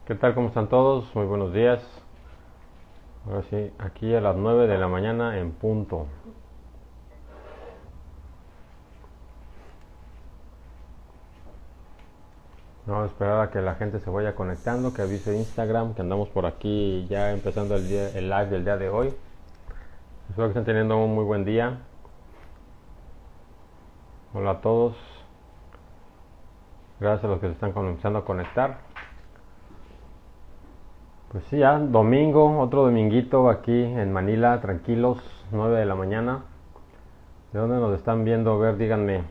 ¿Qué tal? ¿Cómo están todos? Muy buenos días. Ahora sí, aquí a las 9 de la mañana en punto. Vamos a esperar a que la gente se vaya conectando, que avise Instagram, que andamos por aquí ya empezando el live del día de hoy. Espero que estén teniendo un muy buen día. Hola a todos. Gracias a los que se están comenzando a conectar. Pues sí, ya domingo, otro dominguito aquí en Manila, tranquilos, 9 de la mañana. ¿De dónde nos están viendo? A ver, díganme.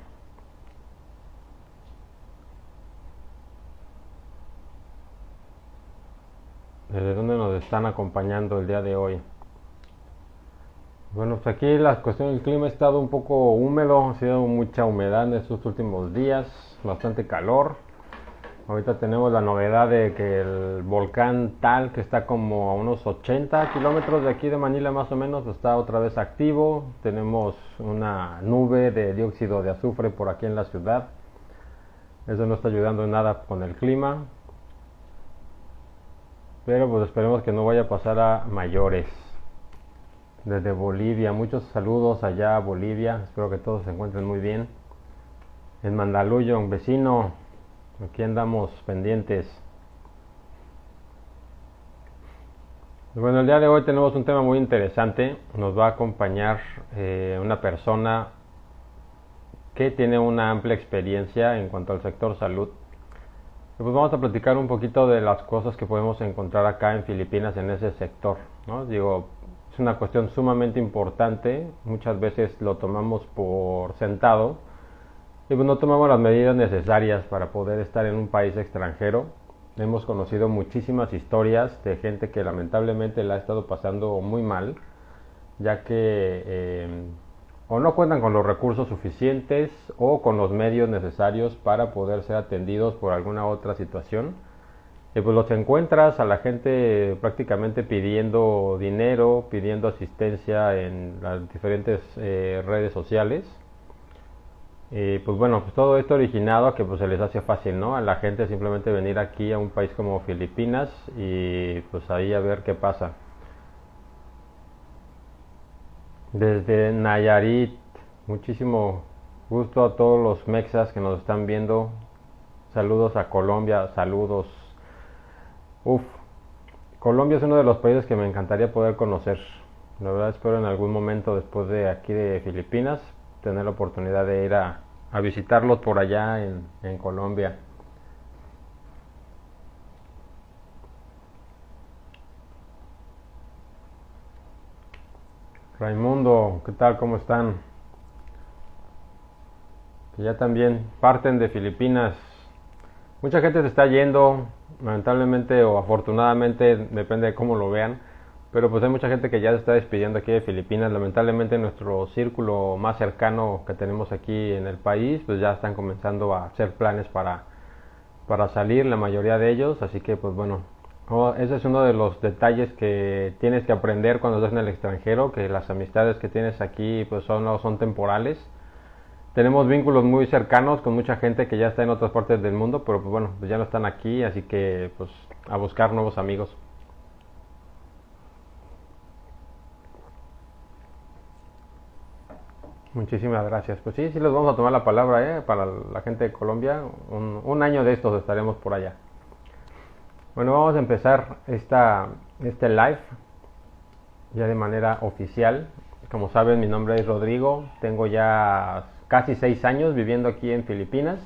¿Desde dónde nos están acompañando el día de hoy? Bueno, pues aquí la cuestión del clima ha estado un poco húmedo, ha sido mucha humedad en estos últimos días, bastante calor. Ahorita tenemos la novedad de que el volcán Tal, que está como a unos 80 kilómetros de aquí de Manila más o menos, está otra vez activo. Tenemos una nube de dióxido de azufre por aquí en la ciudad. Eso no está ayudando en nada con el clima. Pero pues esperemos que no vaya a pasar a mayores. Desde Bolivia, muchos saludos allá a Bolivia. Espero que todos se encuentren muy bien. En Mandaluyo, un vecino, aquí andamos pendientes. Bueno, el día de hoy tenemos un tema muy interesante. Nos va a acompañar una persona que tiene una amplia experiencia en cuanto al sector salud. Y pues vamos a platicar un poquito de las cosas que podemos encontrar acá en Filipinas en ese sector, ¿no? Digo, es una cuestión sumamente importante. Muchas veces lo tomamos por sentado y pues no tomamos las medidas necesarias para poder estar en un país extranjero. Hemos conocido muchísimas historias de gente que lamentablemente la ha estado pasando muy mal, ya que o no cuentan con los recursos suficientes o con los medios necesarios para poder ser atendidos por alguna otra situación. Y pues los encuentras a la gente prácticamente pidiendo dinero, pidiendo asistencia en las diferentes redes sociales. Y pues bueno, pues todo esto originado a que pues se les hace fácil, ¿no? A la gente simplemente venir aquí a un país como Filipinas y pues ahí a ver qué pasa. Desde Nayarit, muchísimo gusto a todos los mexas que nos están viendo. Saludos a Colombia, saludos. Uf, Colombia es uno de los países que me encantaría poder conocer. La verdad espero en algún momento después de aquí de Filipinas tener la oportunidad de ir a visitarlos por allá en Colombia. Raimundo, ¿qué tal? ¿Cómo están? Que ya también parten de Filipinas. Mucha gente se está yendo, lamentablemente o afortunadamente, depende de cómo lo vean. Pero pues hay mucha gente que ya se está despidiendo aquí de Filipinas. Lamentablemente nuestro círculo más cercano que tenemos aquí en el país, pues ya están comenzando a hacer planes para salir, la mayoría de ellos. Así que pues bueno, ese es uno de los detalles que tienes que aprender cuando estás en el extranjero, que las amistades que tienes aquí pues no son temporales. Tenemos vínculos muy cercanos con mucha gente que ya está en otras partes del mundo, pero pues bueno, pues ya no están aquí, así que pues a buscar nuevos amigos. Muchísimas gracias. Pues sí, sí les vamos a tomar la palabra, para la gente de Colombia. Un año de estos estaremos por allá. Bueno, vamos a empezar este live ya de manera oficial. Como saben, mi nombre es Rodrigo. Tengo ya casi 6 años viviendo aquí en Filipinas.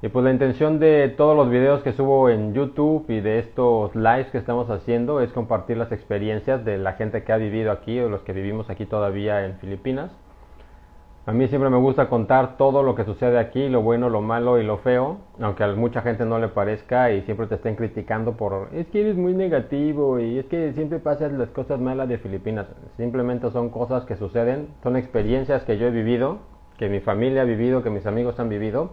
Y pues la intención de todos los videos que subo en YouTube y de estos lives que estamos haciendo es compartir las experiencias de la gente que ha vivido aquí o los que vivimos aquí todavía en Filipinas. A mí siempre me gusta contar todo lo que sucede aquí, lo bueno, lo malo y lo feo, aunque a mucha gente no le parezca y siempre te estén criticando por es que eres muy negativo y es que siempre pasas las cosas malas de Filipinas. Simplemente son cosas que suceden, son experiencias que yo he vivido, que mi familia ha vivido, que mis amigos han vivido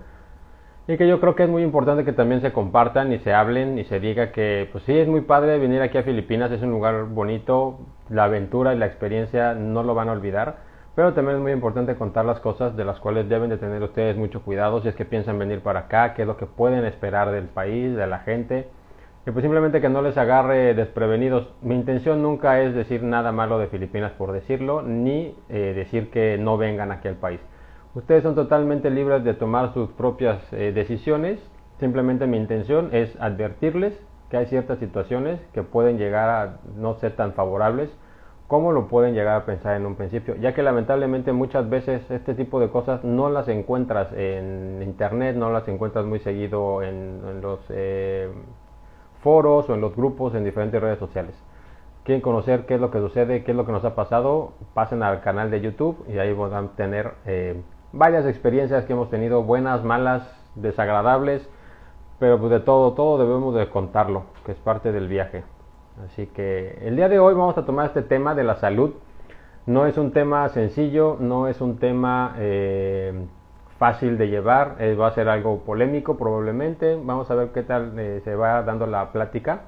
y que yo creo que es muy importante que también se compartan y se hablen y se diga que pues sí, es muy padre venir aquí a Filipinas, es un lugar bonito, la aventura y la experiencia no lo van a olvidar. Pero también es muy importante contar las cosas de las cuales deben de tener ustedes mucho cuidado si es que piensan venir para acá, qué es lo que pueden esperar del país, de la gente, Y pues simplemente que no les agarre desprevenidos. Mi intención nunca es decir nada malo de Filipinas por decirlo, ni decir que no vengan aquí al país. Ustedes son totalmente libres de tomar sus propias decisiones. Simplemente mi intención es advertirles que hay ciertas situaciones que pueden llegar a no ser tan favorables como lo pueden llegar a pensar en un principio, ya que lamentablemente muchas veces este tipo de cosas no las encuentras en internet, no las encuentras muy seguido en los foros o en los grupos en diferentes redes sociales. Quieren conocer qué es lo que sucede, qué es lo que nos ha pasado, pasen al canal de YouTube y ahí van a tener varias experiencias que hemos tenido, buenas, malas, desagradables, pero pues de todo debemos de contarlo, que es parte del viaje. Así que el día de hoy vamos a tomar este tema de la salud. No es un tema sencillo, no es un tema fácil de llevar, va a ser algo polémico probablemente. Vamos a ver qué tal se va dando la plática.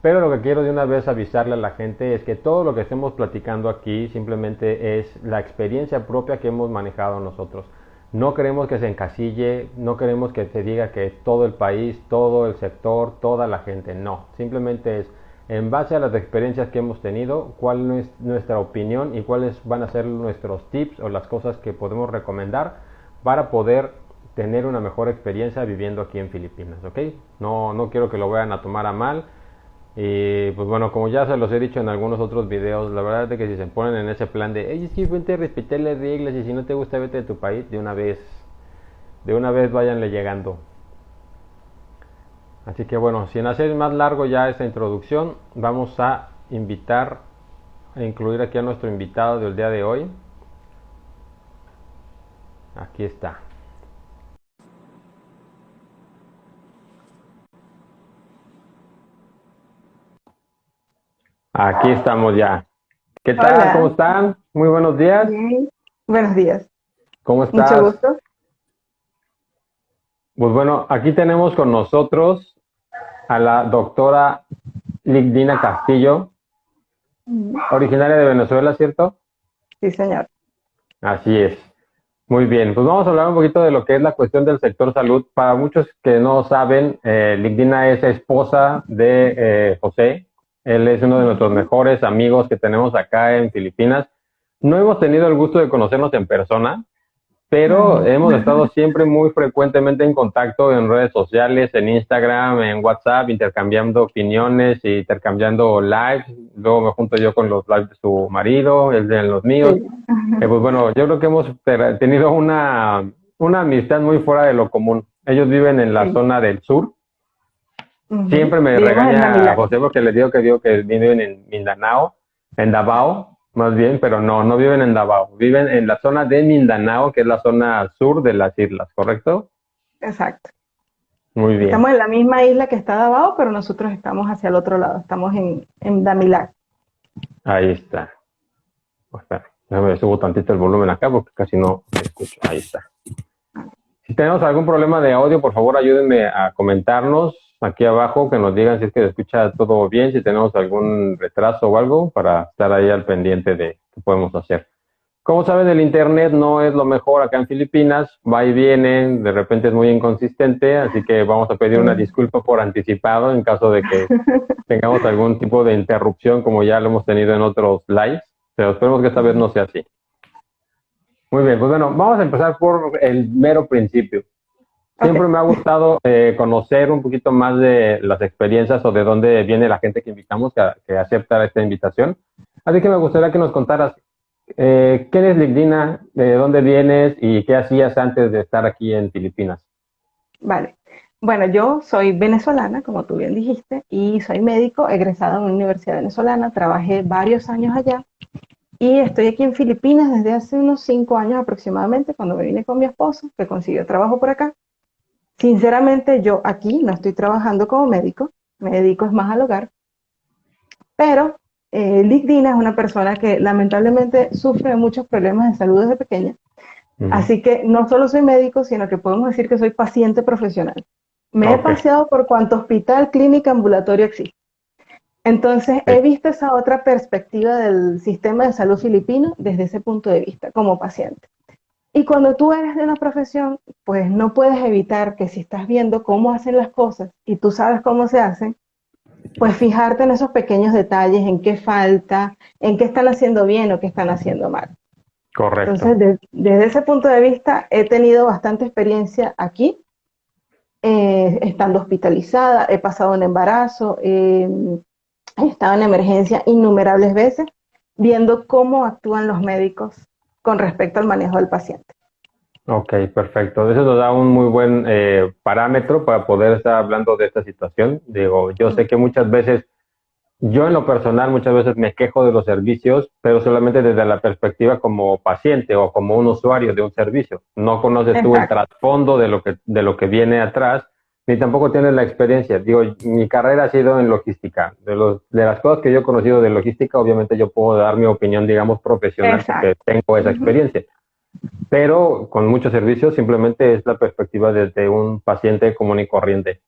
Pero lo que quiero de una vez avisarle a la gente es que todo lo que estemos platicando aquí simplemente es la experiencia propia que hemos manejado nosotros. No queremos que se encasille, no queremos que se diga que todo el país, todo el sector, toda la gente, no. Simplemente es en base a las experiencias que hemos tenido, cuál es nuestra opinión y cuáles van a ser nuestros tips o las cosas que podemos recomendar para poder tener una mejor experiencia viviendo aquí en Filipinas, ¿ok? No quiero que lo vayan a tomar a mal. Y pues bueno, como ya se los he dicho en algunos otros videos, la verdad es que si se ponen en ese plan de es que vente a respetar las reglas y si no te gusta vete de tu país, de una vez váyanle llegando. Así que bueno, sin hacer más largo ya esta introducción, vamos a incluir aquí a nuestro invitado del día de hoy. Aquí está. Aquí estamos ya. ¿Qué tal? Hola. ¿Cómo están? Muy buenos días. Bien. Buenos días. ¿Cómo Mucho estás? gusto. Pues bueno, aquí tenemos con nosotros a la doctora Ligdina Castillo, originaria de Venezuela, ¿cierto? Sí, señor. Así es. Muy bien, pues vamos a hablar un poquito de lo que es la cuestión del sector salud. Para muchos que no saben, Ligdina es esposa de José. Él es uno de nuestros mejores amigos que tenemos acá en Filipinas. No hemos tenido el gusto de conocernos en persona, pero hemos estado siempre muy frecuentemente en contacto en redes sociales, en Instagram, en WhatsApp, intercambiando opiniones y intercambiando lives. Luego me junto yo con los lives de su marido, él de los míos. Sí. Pues bueno, yo creo que hemos tenido una amistad muy fuera de lo común. Ellos viven en la Sí. zona del sur. Ujú. Siempre me Vivimos en regaña Damilac. José porque le digo que viven en Mindanao, en Davao, más bien, pero no viven en Davao. Viven en la zona de Mindanao, que es la zona sur de las islas, ¿correcto? Exacto. Muy bien, Estamos en la misma isla que está Davao, pero nosotros estamos hacia el otro lado. Estamos en Damilac. ahí está. Espera, déjame subo tantito el volumen acá porque casi no me escucho. Ahí está. Si tenemos algún problema de audio, por favor ayúdenme a comentarnos aquí abajo, que nos digan si es que se escucha todo bien, si tenemos algún retraso o algo, para estar ahí al pendiente de qué podemos hacer. Como saben, el internet no es lo mejor acá en Filipinas, va y viene, de repente es muy inconsistente, así que vamos a pedir una Sí. disculpa por anticipado en caso de que tengamos algún tipo de interrupción como ya lo hemos tenido en otros lives, pero esperemos que esta vez no sea así. Muy bien, pues bueno, vamos a empezar por el mero principio. Siempre Ok. me ha gustado conocer un poquito más de las experiencias o de dónde viene la gente que invitamos, que acepta esta invitación. Así que me gustaría que nos contaras quién es Ligdina, de dónde vienes y qué hacías antes de estar aquí en Filipinas. Vale. Bueno, yo soy venezolana, como tú bien dijiste, y soy médico egresada en una universidad venezolana. Trabajé varios años allá y estoy aquí en Filipinas desde hace unos 5 años aproximadamente, cuando me vine con mi esposo, que consiguió trabajo por acá. Sinceramente, yo aquí no estoy trabajando como médico, me dedico es más al hogar, pero Lick Dina es una persona que lamentablemente sufre de muchos problemas de salud desde pequeña, Ujú. así que no solo soy médico, sino que podemos decir que soy paciente profesional. Me he Ok, paseado por cuanto hospital, clínica, ambulatorio existe. Entonces, he ok, visto esa otra perspectiva del sistema de salud filipino desde ese punto de vista, como paciente. Y cuando tú eres de una profesión, pues no puedes evitar que si estás viendo cómo hacen las cosas y tú sabes cómo se hacen, pues fijarte en esos pequeños detalles, en qué falta, en qué están haciendo bien o qué están haciendo mal. Correcto. Entonces, desde ese punto de vista, he tenido bastante experiencia aquí, estando hospitalizada, he pasado un embarazo, he estado en emergencia innumerables veces, viendo cómo actúan los médicos con respecto al manejo del paciente. Ok, perfecto. Eso nos da un muy buen parámetro para poder estar hablando de esta situación. Digo, yo sé que muchas veces, yo en lo personal muchas veces me quejo de los servicios, pero solamente desde la perspectiva como paciente o como un usuario de un servicio. No conoces tú el Exacto. trasfondo de lo que viene atrás, ni tampoco tienes la experiencia. Digo, mi carrera ha sido en logística. De las cosas que yo he conocido de logística, obviamente yo puedo dar mi opinión, digamos, profesional, porque Exacto. tengo esa Ujú. experiencia. Pero con muchos servicios simplemente es la perspectiva desde un paciente común y corriente,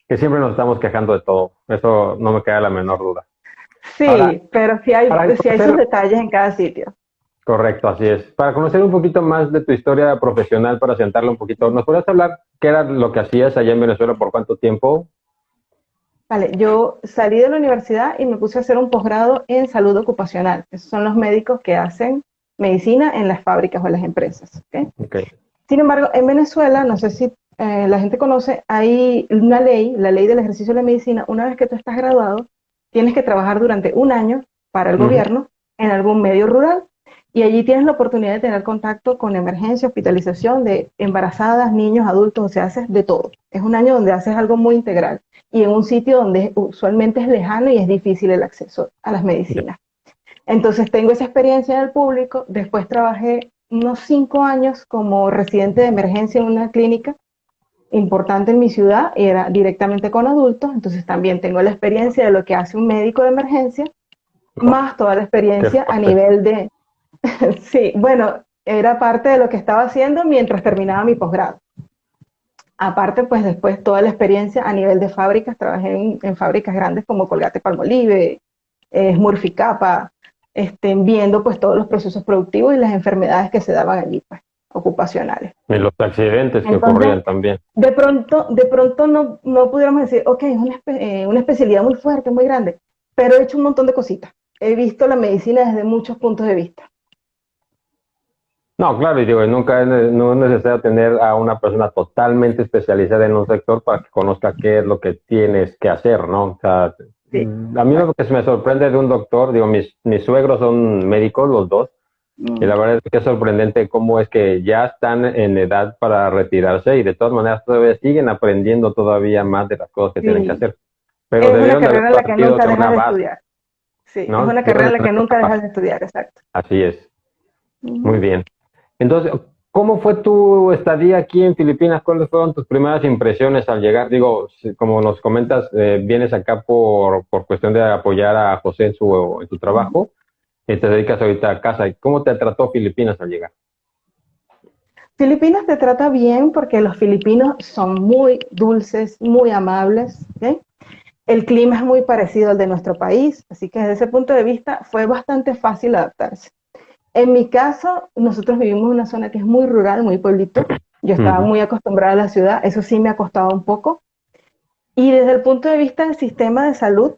que siempre nos estamos quejando de todo. Eso no me queda la menor duda. Ahora, Sí, pero para sí hay sus conocer, detalles en cada sitio. correcto, así es. Para conocer un poquito más de tu historia profesional, para sentarla un poquito, ¿nos podrías hablar qué era lo que hacías allá en Venezuela, por cuánto tiempo? Vale, yo salí de la universidad y me puse a hacer un posgrado en salud ocupacional. Esos son los médicos que hacen medicina en las fábricas o en las empresas. ¿Ok? Ok. Sin embargo, en Venezuela, no sé si la gente conoce, hay una ley, la ley del ejercicio de la medicina. Una vez que tú estás graduado, tienes que trabajar durante un año para el Ujú. gobierno en algún medio rural. Y allí tienes la oportunidad de tener contacto con emergencia, hospitalización de embarazadas, niños, adultos, o sea, haces de todo. Es un año donde haces algo muy integral y en un sitio donde usualmente es lejano y es difícil el acceso a las Ya. medicinas. Entonces tengo esa experiencia en el público, después trabajé unos 5 años como residente de emergencia en una clínica importante en mi ciudad y era directamente con adultos, entonces también tengo la experiencia de lo que hace un médico de emergencia, Oh, más toda la qué experiencia a fuerte. nivel de, sí, bueno, era parte de lo que estaba haciendo mientras terminaba mi posgrado. Aparte, pues después toda la experiencia a nivel de fábricas, trabajé en fábricas grandes como Colgate-Palmolive, Smurfy Kappa, viendo pues todos los procesos productivos y las enfermedades que se daban allí, pues, ocupacionales. Y los accidentes que Entonces, ocurrían también. de pronto no pudiéramos decir, ok, es una especialidad muy fuerte, muy grande, pero he hecho un montón de cositas. He visto la medicina desde muchos puntos de vista. No, claro, y digo, no es necesario tener a una persona totalmente especializada en un sector para que conozca qué es lo que tienes que hacer, ¿no? O sea, Sí, a mí lo exacto. que me sorprende de un doctor, digo, mis suegros son médicos, los dos, y Mm, la verdad es que es sorprendente cómo es que ya están en edad para retirarse y de todas maneras todavía siguen aprendiendo todavía más de las cosas que tienen que sí, hacer. Pero es una debieron de haber carrera en la que partido nunca de dejas una de base, estudiar. Sí, es ¿no? una Debieron carrera de en la tener que nunca una dejas base. de estudiar, exacto. Así es. Muy Ujú. bien. Entonces, ¿cómo fue tu estadía aquí en Filipinas? ¿Cuáles fueron tus primeras impresiones al llegar? Digo, como nos comentas, vienes acá por cuestión de apoyar a José en su Ujú. trabajo y te dedicas ahorita a casa. ¿Y cómo te trató Filipinas al llegar? Filipinas te trata bien porque los filipinos son muy dulces, muy amables, ¿ok? El clima es muy parecido al de nuestro país, así que desde ese punto de vista fue bastante fácil adaptarse. En mi caso, nosotros vivimos en una zona que es muy rural, muy pueblito. Yo estaba Ujú. muy acostumbrada a la ciudad, eso sí me ha costado un poco. Y desde el punto de vista del sistema de salud,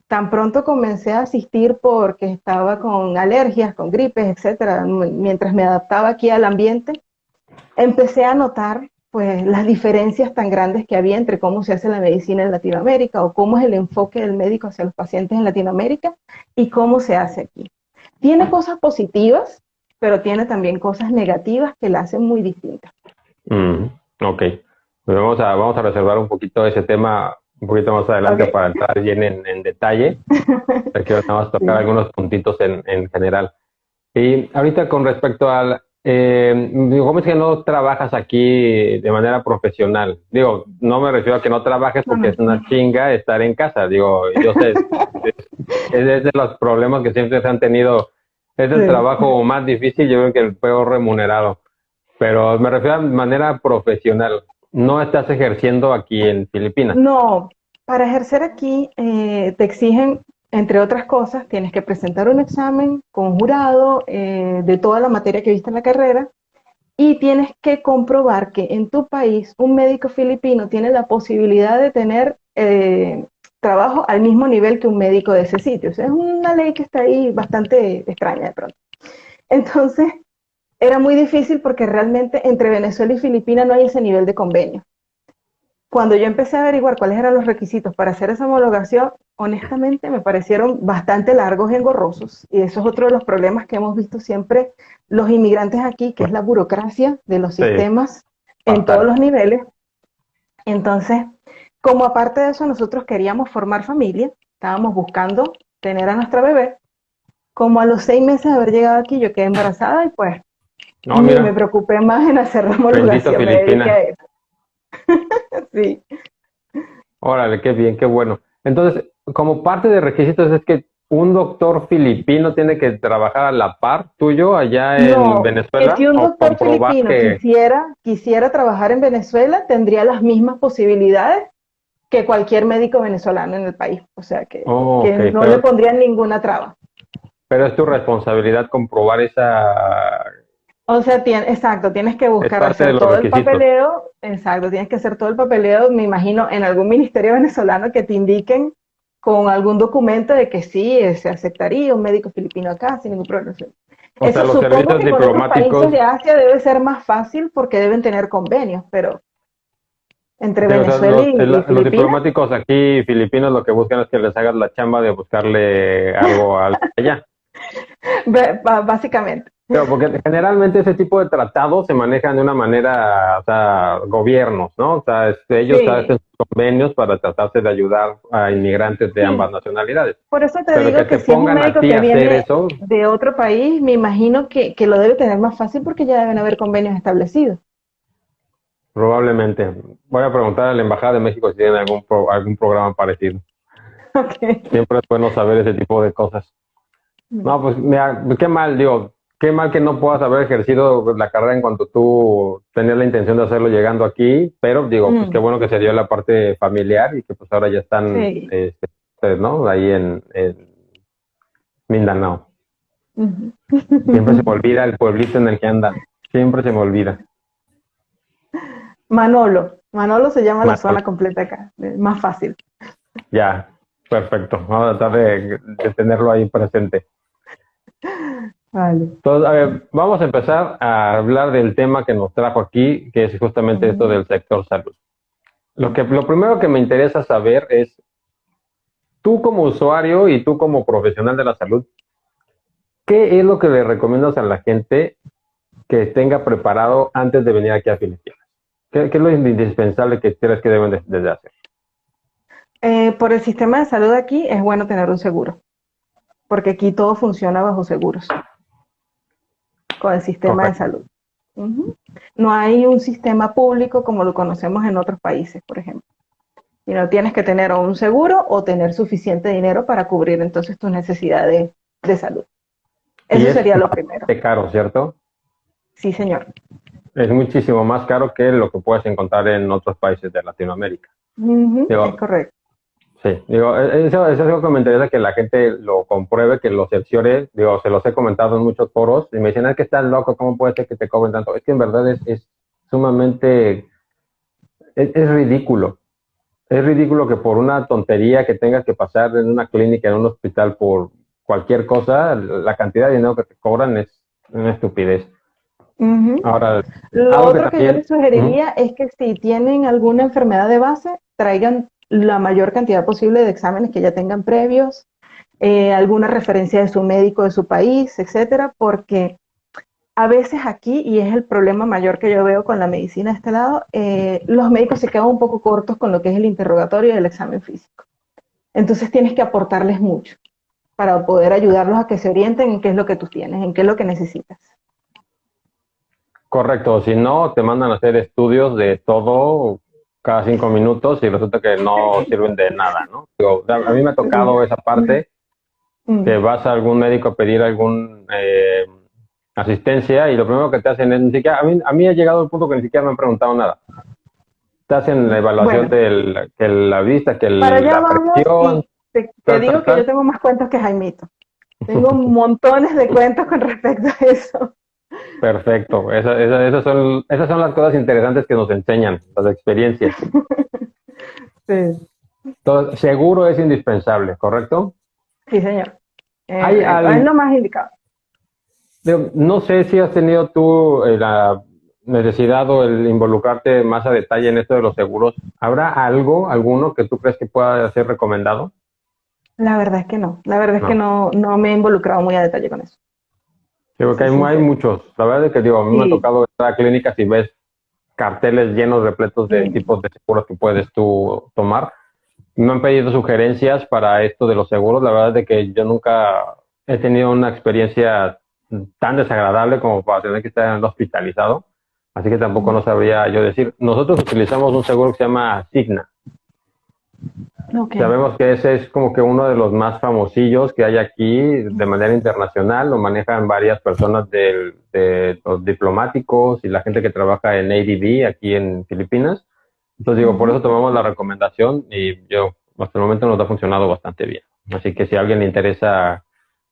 tan pronto comencé a asistir porque estaba con alergias, con gripes, etcétera, mientras me adaptaba aquí al ambiente, empecé a notar pues las diferencias tan grandes que había entre cómo se hace la medicina en Latinoamérica o cómo es el enfoque del médico hacia los pacientes en Latinoamérica y cómo se hace aquí. Tiene cosas positivas, pero tiene también cosas negativas que la hacen muy distinta. Mm, ok. Pues vamos a reservar un poquito ese tema un poquito más adelante Okay. para entrar bien en detalle. Quiero nada más tocar Sí. algunos puntitos en general. Y ahorita con respecto al, digo, ¿cómo es que no trabajas aquí de manera profesional? Digo, no me refiero a que no trabajes No, porque es no. una chinga estar en casa. Digo, yo sé, es de los problemas que siempre se han tenido. Es el Sí. trabajo más difícil, yo creo que el peor remunerado. Pero me refiero a manera profesional. No estás ejerciendo aquí en Filipinas. No, para ejercer aquí te exigen, entre otras cosas, tienes que presentar un examen con jurado de toda la materia que viste en la carrera y tienes que comprobar que en tu país un médico filipino tiene la posibilidad de tener trabajo al mismo nivel que un médico de ese sitio. O sea, es una ley que está ahí bastante extraña de pronto. Entonces, era muy difícil porque realmente entre Venezuela y Filipinas no hay ese nivel de convenio. Cuando yo empecé a averiguar cuáles eran los requisitos para hacer esa homologación, honestamente me parecieron bastante largos y engorrosos. Y eso es otro de los problemas que hemos visto siempre los inmigrantes aquí, que es la burocracia de los Sí, sistemas en todos fatal. los niveles. Entonces, como aparte de eso nosotros queríamos formar familia, estábamos buscando tener a nuestra bebé, como a los 6 meses de haber llegado aquí yo quedé embarazada y pues No, ni me mira, preocupé más en hacer la bendito homologación, me dediqué Filipinas. a eso. Sí. Órale, qué bien, qué bueno. Entonces, como parte de requisitos es que un doctor filipino tiene que trabajar a la par tuyo allá en No, que Venezuela si un o doctor comprobar filipino que, quisiera trabajar en Venezuela, tendría las mismas posibilidades que cualquier médico venezolano en el país. O sea, oh, que ok, no le pondrían ninguna traba. pero es tu responsabilidad comprobar esa, O sea, exacto, tienes que es buscar parte de hacer los todo el requisitos. papeleo, exacto, tienes que hacer todo el papeleo, me imagino, en algún ministerio venezolano que te indiquen con algún documento de que sí, se aceptaría un médico filipino acá sin ningún problema. O sea, Eso los supongo servicios que con otros países diplomáticos, de Asia debe ser más fácil porque deben tener convenios, pero entre sí, o sea, Venezuela y los Filipinas, diplomáticos aquí filipinos lo que buscan es que les hagas la chamba de buscarle algo allá. básicamente. Pero porque generalmente ese tipo de tratados se manejan de una manera, o sea, gobiernos, ¿no? O sea, ellos Sí, hacen convenios para tratarse de ayudar a inmigrantes de ambas sí. nacionalidades. Por eso te Pero que digo que te si es un pongan a médico ti que a hacer viene eso, de otro país, me imagino que lo debe tener más fácil porque ya deben haber convenios establecidos. probablemente. Voy a preguntar a la Embajada de México si tienen algún programa parecido. Okay. Siempre es bueno saber ese tipo de cosas. No, pues mira, qué mal, digo, qué mal que no puedas haber ejercido la carrera en cuanto tú tenías la intención de hacerlo llegando aquí, pero digo, pues qué Mm, bueno que se dio la parte familiar y que pues ahora ya están, sí. ustedes, ¿no? Ahí en Mindanao. Ujú. Siempre se me olvida el pueblito en el que andan, siempre se me olvida. Manolo se llama la Manol. zona completa acá, más fácil. Ya, perfecto, vamos a tratar de tenerlo ahí presente. Vale. Entonces, a ver, vamos a empezar a hablar del tema que nos trajo aquí, que es justamente esto Ujú. del sector salud. Lo primero que me interesa saber es, tú como usuario y tú como profesional de la salud, ¿qué es lo que le recomiendas a la gente que tenga preparado antes de venir aquí a Filipinas? ¿Qué es lo indispensable que crees que deben de hacer? Por el sistema de salud aquí es bueno tener un seguro, porque aquí todo funciona bajo seguros, con el sistema de Correcto. salud. Ujú. No hay un sistema público como lo conocemos en otros países, por ejemplo. Y no tienes que tener o un seguro o tener suficiente dinero para cubrir entonces tus necesidades de salud. Y Eso es sería lo primero. bastante caro, ¿cierto? Sí, señor. Es muchísimo más caro que lo que puedes encontrar en otros países de Latinoamérica. Ujú, es Digo, correcto. sí, digo, eso es algo que me interesa que la gente lo compruebe, que lo cerciore. Digo, se los he comentado en muchos foros y me dicen, es que estás loco, ¿cómo puede ser que te cobren tanto? Es que en verdad es sumamente, es ridículo. Es ridículo que por una tontería que tengas que pasar en una clínica, en un hospital, por cualquier cosa, la cantidad de dinero que te cobran es una estupidez. Ujú. Ahora, Lo algo que otro que yo también, les sugeriría es que si tienen alguna enfermedad de base, traigan la mayor cantidad posible de exámenes que ya tengan previos, alguna referencia de su médico de su país, etcétera, porque a veces aquí, y es el problema mayor que yo veo con la medicina de este lado, los médicos se quedan un poco cortos con lo que es el interrogatorio y el examen físico. Entonces tienes que aportarles mucho para poder ayudarlos a que se orienten en qué es lo que tú tienes, en qué es lo que necesitas. correcto, si no, te mandan a hacer estudios de todo cada 5 minutos y resulta que no sirven de nada, ¿no? Digo, a mí me ha tocado esa parte, que Mm. vas a algún médico a pedir algún asistencia y lo primero que te hacen es, ni siquiera, a mí ha llegado el punto que ni siquiera me han preguntado nada. Te hacen la evaluación Bueno, que la vista, que para allá la vamos presión, y te tal, digo tal, que yo tal. tengo más cuentos que Jaimito. Tengo montones de cuentos con respecto a eso. Perfecto. Esas son las cosas interesantes que nos enseñan, las experiencias. Sí. Entonces, seguro es indispensable, ¿correcto? Sí, señor. Hay Es lo más indicado. no sé si has tenido tú la necesidad o el involucrarte más a detalle en esto de los seguros. ¿Habrá alguno que tú crees que pueda ser recomendado? La verdad es que no. La verdad es que No. no, no me he involucrado muy a detalle con eso. Sí, Te porque soy hay sincera. muchos. La verdad es que digo, a mí me ha Sí, tocado estar a clínicas y ves carteles llenos, repletos de sí. tipos de seguros que puedes tú tomar. Me han pedido sugerencias para esto de los seguros. La verdad es de que yo nunca he tenido una experiencia tan desagradable como para tener que estar hospitalizado. Así que tampoco no sabría yo decir. Nosotros utilizamos un seguro que se llama Signa. Ok. Sabemos que ese es como que uno de los más famosillos que hay aquí de manera internacional. Lo manejan varias personas de los diplomáticos y la gente que trabaja en ADB aquí en Filipinas. Entonces digo, por Ujú. eso tomamos la recomendación y yo hasta el momento nos ha funcionado bastante bien. Así que si a alguien le interesa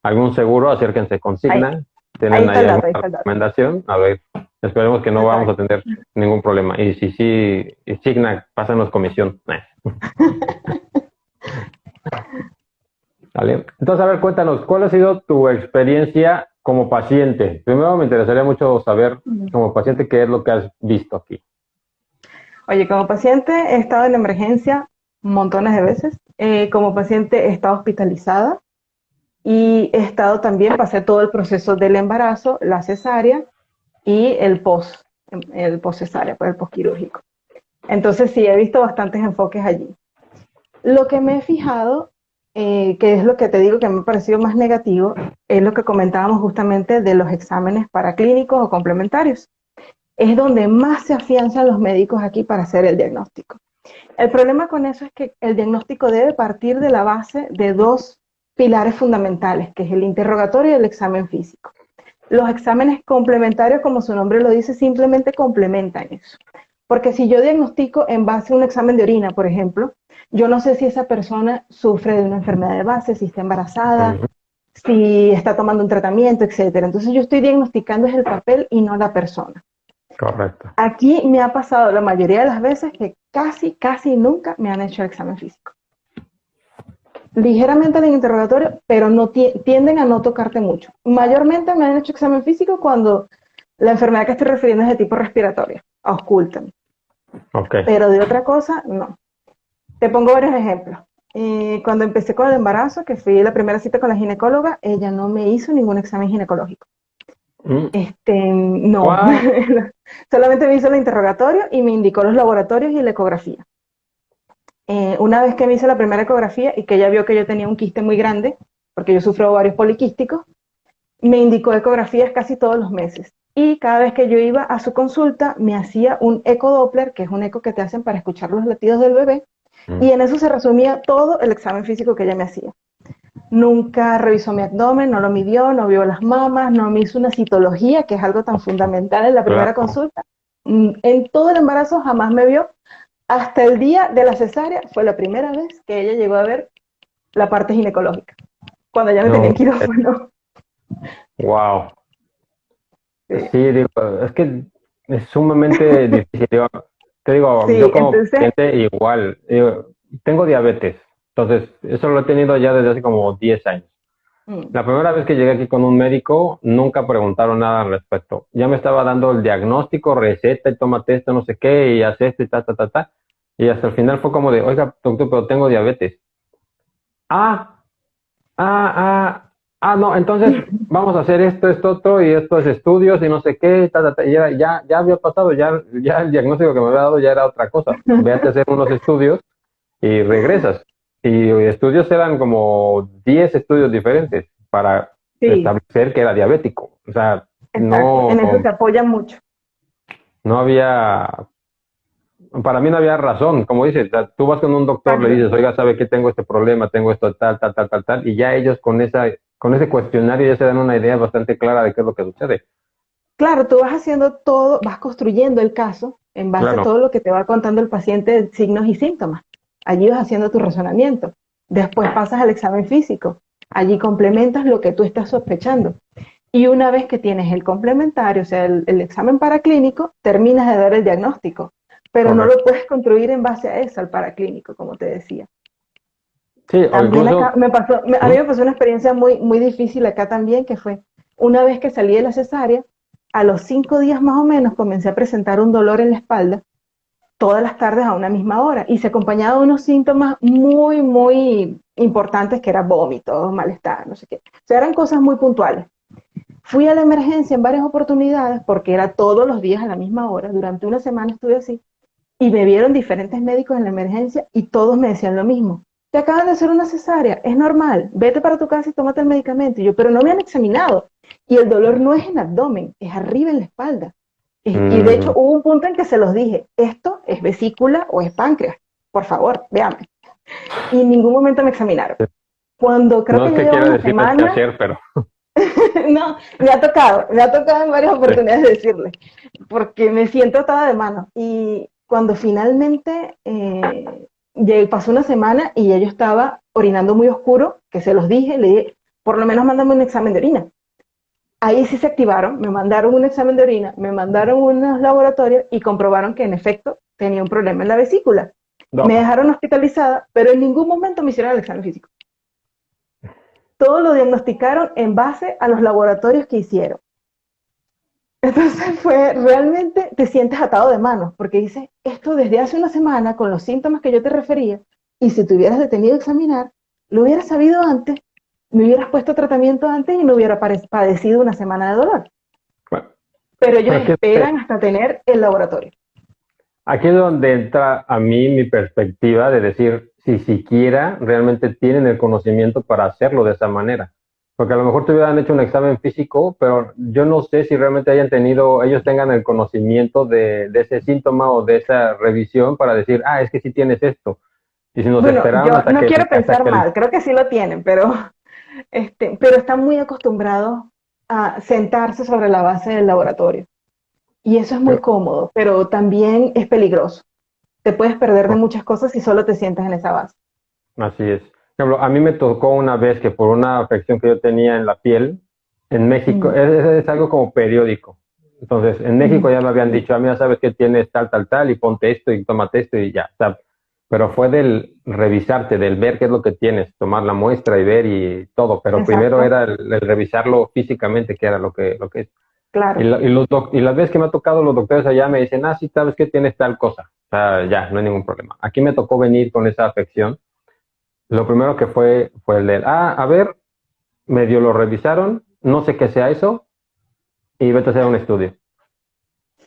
algún seguro, acérquense con Ahí, Signa. ahí Tienen está ahí el dato, alguna ahí está el dato. recomendación. A ver, esperemos que no vamos a Exacto. tener ningún problema. Y si sí, y Signa, pásanos comisión. ¿Vale? Entonces, a ver, cuéntanos, ¿cuál ha sido tu experiencia como paciente? Primero me interesaría mucho saber, Ujú. como paciente, qué es lo que has visto aquí. Oye, como paciente he estado en emergencia montones de veces. Como paciente he estado hospitalizada y he estado también, pasé todo el proceso del embarazo, la cesárea y el post cesárea, pues el postquirúrgico. Entonces sí, he visto bastantes enfoques allí. Lo que me he fijado, que es lo que te digo que me ha parecido más negativo, es lo que comentábamos justamente de los exámenes paraclínicos o complementarios. Es donde más se afianzan los médicos aquí para hacer el diagnóstico. El problema con eso es que el diagnóstico debe partir de la base de dos pilares fundamentales, que es el interrogatorio y el examen físico. Los exámenes complementarios, como su nombre lo dice, simplemente complementan eso. Porque si yo diagnostico en base a un examen de orina, por ejemplo, yo no sé si esa persona sufre de una enfermedad de base, si está embarazada, Ujú. si está tomando un tratamiento, etcétera. Entonces yo estoy diagnosticando es el papel y no la persona. Correcto. Aquí me ha pasado la mayoría de las veces que casi nunca me han hecho el examen físico. Ligeramente en el interrogatorio, pero no tienden a no tocarte mucho. Mayormente me han hecho examen físico cuando la enfermedad que estoy refiriendo es de tipo respiratorio, auscultan. Ok. Pero de otra cosa, no. Te pongo varios ejemplos. Cuando empecé con el embarazo, que fui la primera cita con la ginecóloga, ella no me hizo ningún examen ginecológico. Mm. No, ¿Cuál? solamente me hizo el interrogatorio y me indicó los laboratorios y la ecografía. Una vez que me hice la primera ecografía y que ella vio que yo tenía un quiste muy grande, porque yo sufro ovarios poliquísticos, me indicó ecografías casi todos los meses. Y cada vez que yo iba a su consulta, me hacía un ecodoppler, que es un eco que te hacen para escuchar los latidos del bebé, Mm. y en eso se resumía todo el examen físico que ella me hacía. Nunca revisó mi abdomen, no lo midió, no vio las mamas, no me hizo una citología, que es algo tan fundamental en la primera Claro. consulta. En todo el embarazo jamás me vio. Hasta el día de la cesárea fue la primera vez que ella llegó a ver la parte ginecológica, cuando ya me tenía No. en quirófano. Wow. Sí, Sí, digo, es que es sumamente difícil. Te digo, yo sí, como entonces, paciente igual, tengo diabetes, entonces eso lo he tenido ya desde hace como 10 años. mm, La primera vez que llegué aquí con un médico, nunca preguntaron nada al respecto. Ya me estaba dando el diagnóstico, receta y tómate esto, no sé qué, y haz esto y ta, ta, ta, ta. Y hasta el final fue como de, oiga, doctor, pero tengo diabetes. Ah, ah, no, entonces vamos a hacer esto, otro, y estos estudios y no sé qué, ta, ta, ta. Y ya había pasado, ya el diagnóstico que me había dado ya era otra cosa. Véate a hacer unos estudios y regresas. Y estudios eran como 10 estudios diferentes para sí, establecer que era diabético. O sea, exacto, en eso se apoya mucho. no había, para mí no había razón. Como dices, o sea, tú vas con un doctor, le Exacto. dices, oiga, sabe que tengo este problema, tengo esto, tal, tal, tal, tal, tal, y ya ellos con ese cuestionario ya se dan una idea bastante clara de qué es lo que sucede. Claro, tú vas haciendo todo, vas construyendo el caso en base a Claro, todo lo que te va contando el paciente, signos y síntomas. Allí vas haciendo tu razonamiento. Después pasas al examen físico. Allí complementas lo que tú estás sospechando. Y una vez que tienes el complementario, o sea, el examen paraclínico, terminas de dar el diagnóstico. Pero no lo correcto. puedes construir en base a eso, al paraclínico, como te decía. Sí, o También acá incluso, a mí me pasó una experiencia muy, muy difícil acá también, que fue una vez que salí de la cesárea, a los 5 días más o menos comencé a presentar un dolor en la espalda todas las tardes a una misma hora y se acompañaba de unos síntomas muy, muy importantes que era vómito, malestar, no sé qué. O sea, eran cosas muy puntuales. Fui a la emergencia en varias oportunidades porque era todos los días a la misma hora. Durante una semana estuve así y me vieron diferentes médicos en la emergencia y todos me decían lo mismo. Te acaban de hacer una cesárea, es normal, vete para tu casa y tómate el medicamento. Y yo, pero no me han examinado. Y el dolor no es en abdomen, es arriba en la espalda. Y de hecho mm, hubo un punto en que se los dije, esto es vesícula o es páncreas, por favor, véame. Y en ningún momento me examinaron. Cuando creo no que es ya que llevaba quiera una decirles qué semana, hacer, pero no, me ha tocado en varias sí. oportunidades decirle, porque me siento atada de mano. Y cuando finalmente pasó una semana y ya yo estaba orinando muy oscuro, que se los dije, le dije, por lo menos mándame un examen de orina. Ahí sí se activaron, me mandaron un examen de orina, me mandaron unos laboratorios y comprobaron que en efecto tenía un problema en la vesícula. Me No, dejaron hospitalizada, pero en ningún momento me hicieron el examen físico. Todo lo diagnosticaron en base a los laboratorios que hicieron. Entonces fue, realmente te sientes atado de manos, porque dices, esto desde hace una semana, con los síntomas que yo te refería, y si te hubieras detenido a examinar, lo hubieras sabido antes, me hubieras puesto tratamiento antes y no hubiera padecido una semana de dolor. bueno, Pero ellos pero esperan hasta tener el laboratorio. aquí es donde entra a mí mi perspectiva de decir si siquiera realmente tienen el conocimiento para hacerlo de esa manera. Porque a lo mejor te hubieran hecho un examen físico, pero yo no sé si realmente hayan tenido, ellos tengan el conocimiento de ese síntoma o de esa revisión para decir, ah, es que sí tienes esto. Y si nos Bueno, esperaron yo no quiero hasta pensar que el, mal, creo que sí lo tienen, pero están muy acostumbrados a sentarse sobre la base del laboratorio. Y eso es muy pero, cómodo, pero también es peligroso. Te puedes perder de muchas cosas si solo te sientas en esa base. así es. Por ejemplo, a mí me tocó una vez que por una afección que yo tenía en la piel, en México, Mm, es algo como periódico. Entonces, en México mm, ya me habían dicho, a mí ya sabes que tienes tal, tal, tal, y ponte esto y tómate esto y ya. O sea, pero fue del revisarte, del ver qué es lo que tienes, tomar la muestra y ver y todo. Pero primero exacto, era el revisarlo físicamente, que era lo que es. claro. Y las veces que me ha tocado, los doctores allá me dicen, ah, sí, sabes que tienes tal cosa. O sea, ya, no hay ningún problema. Aquí me tocó venir con esa afección. Lo primero que fue el de, ah, a ver, medio lo revisaron, no sé qué sea eso, y vete a hacer un estudio.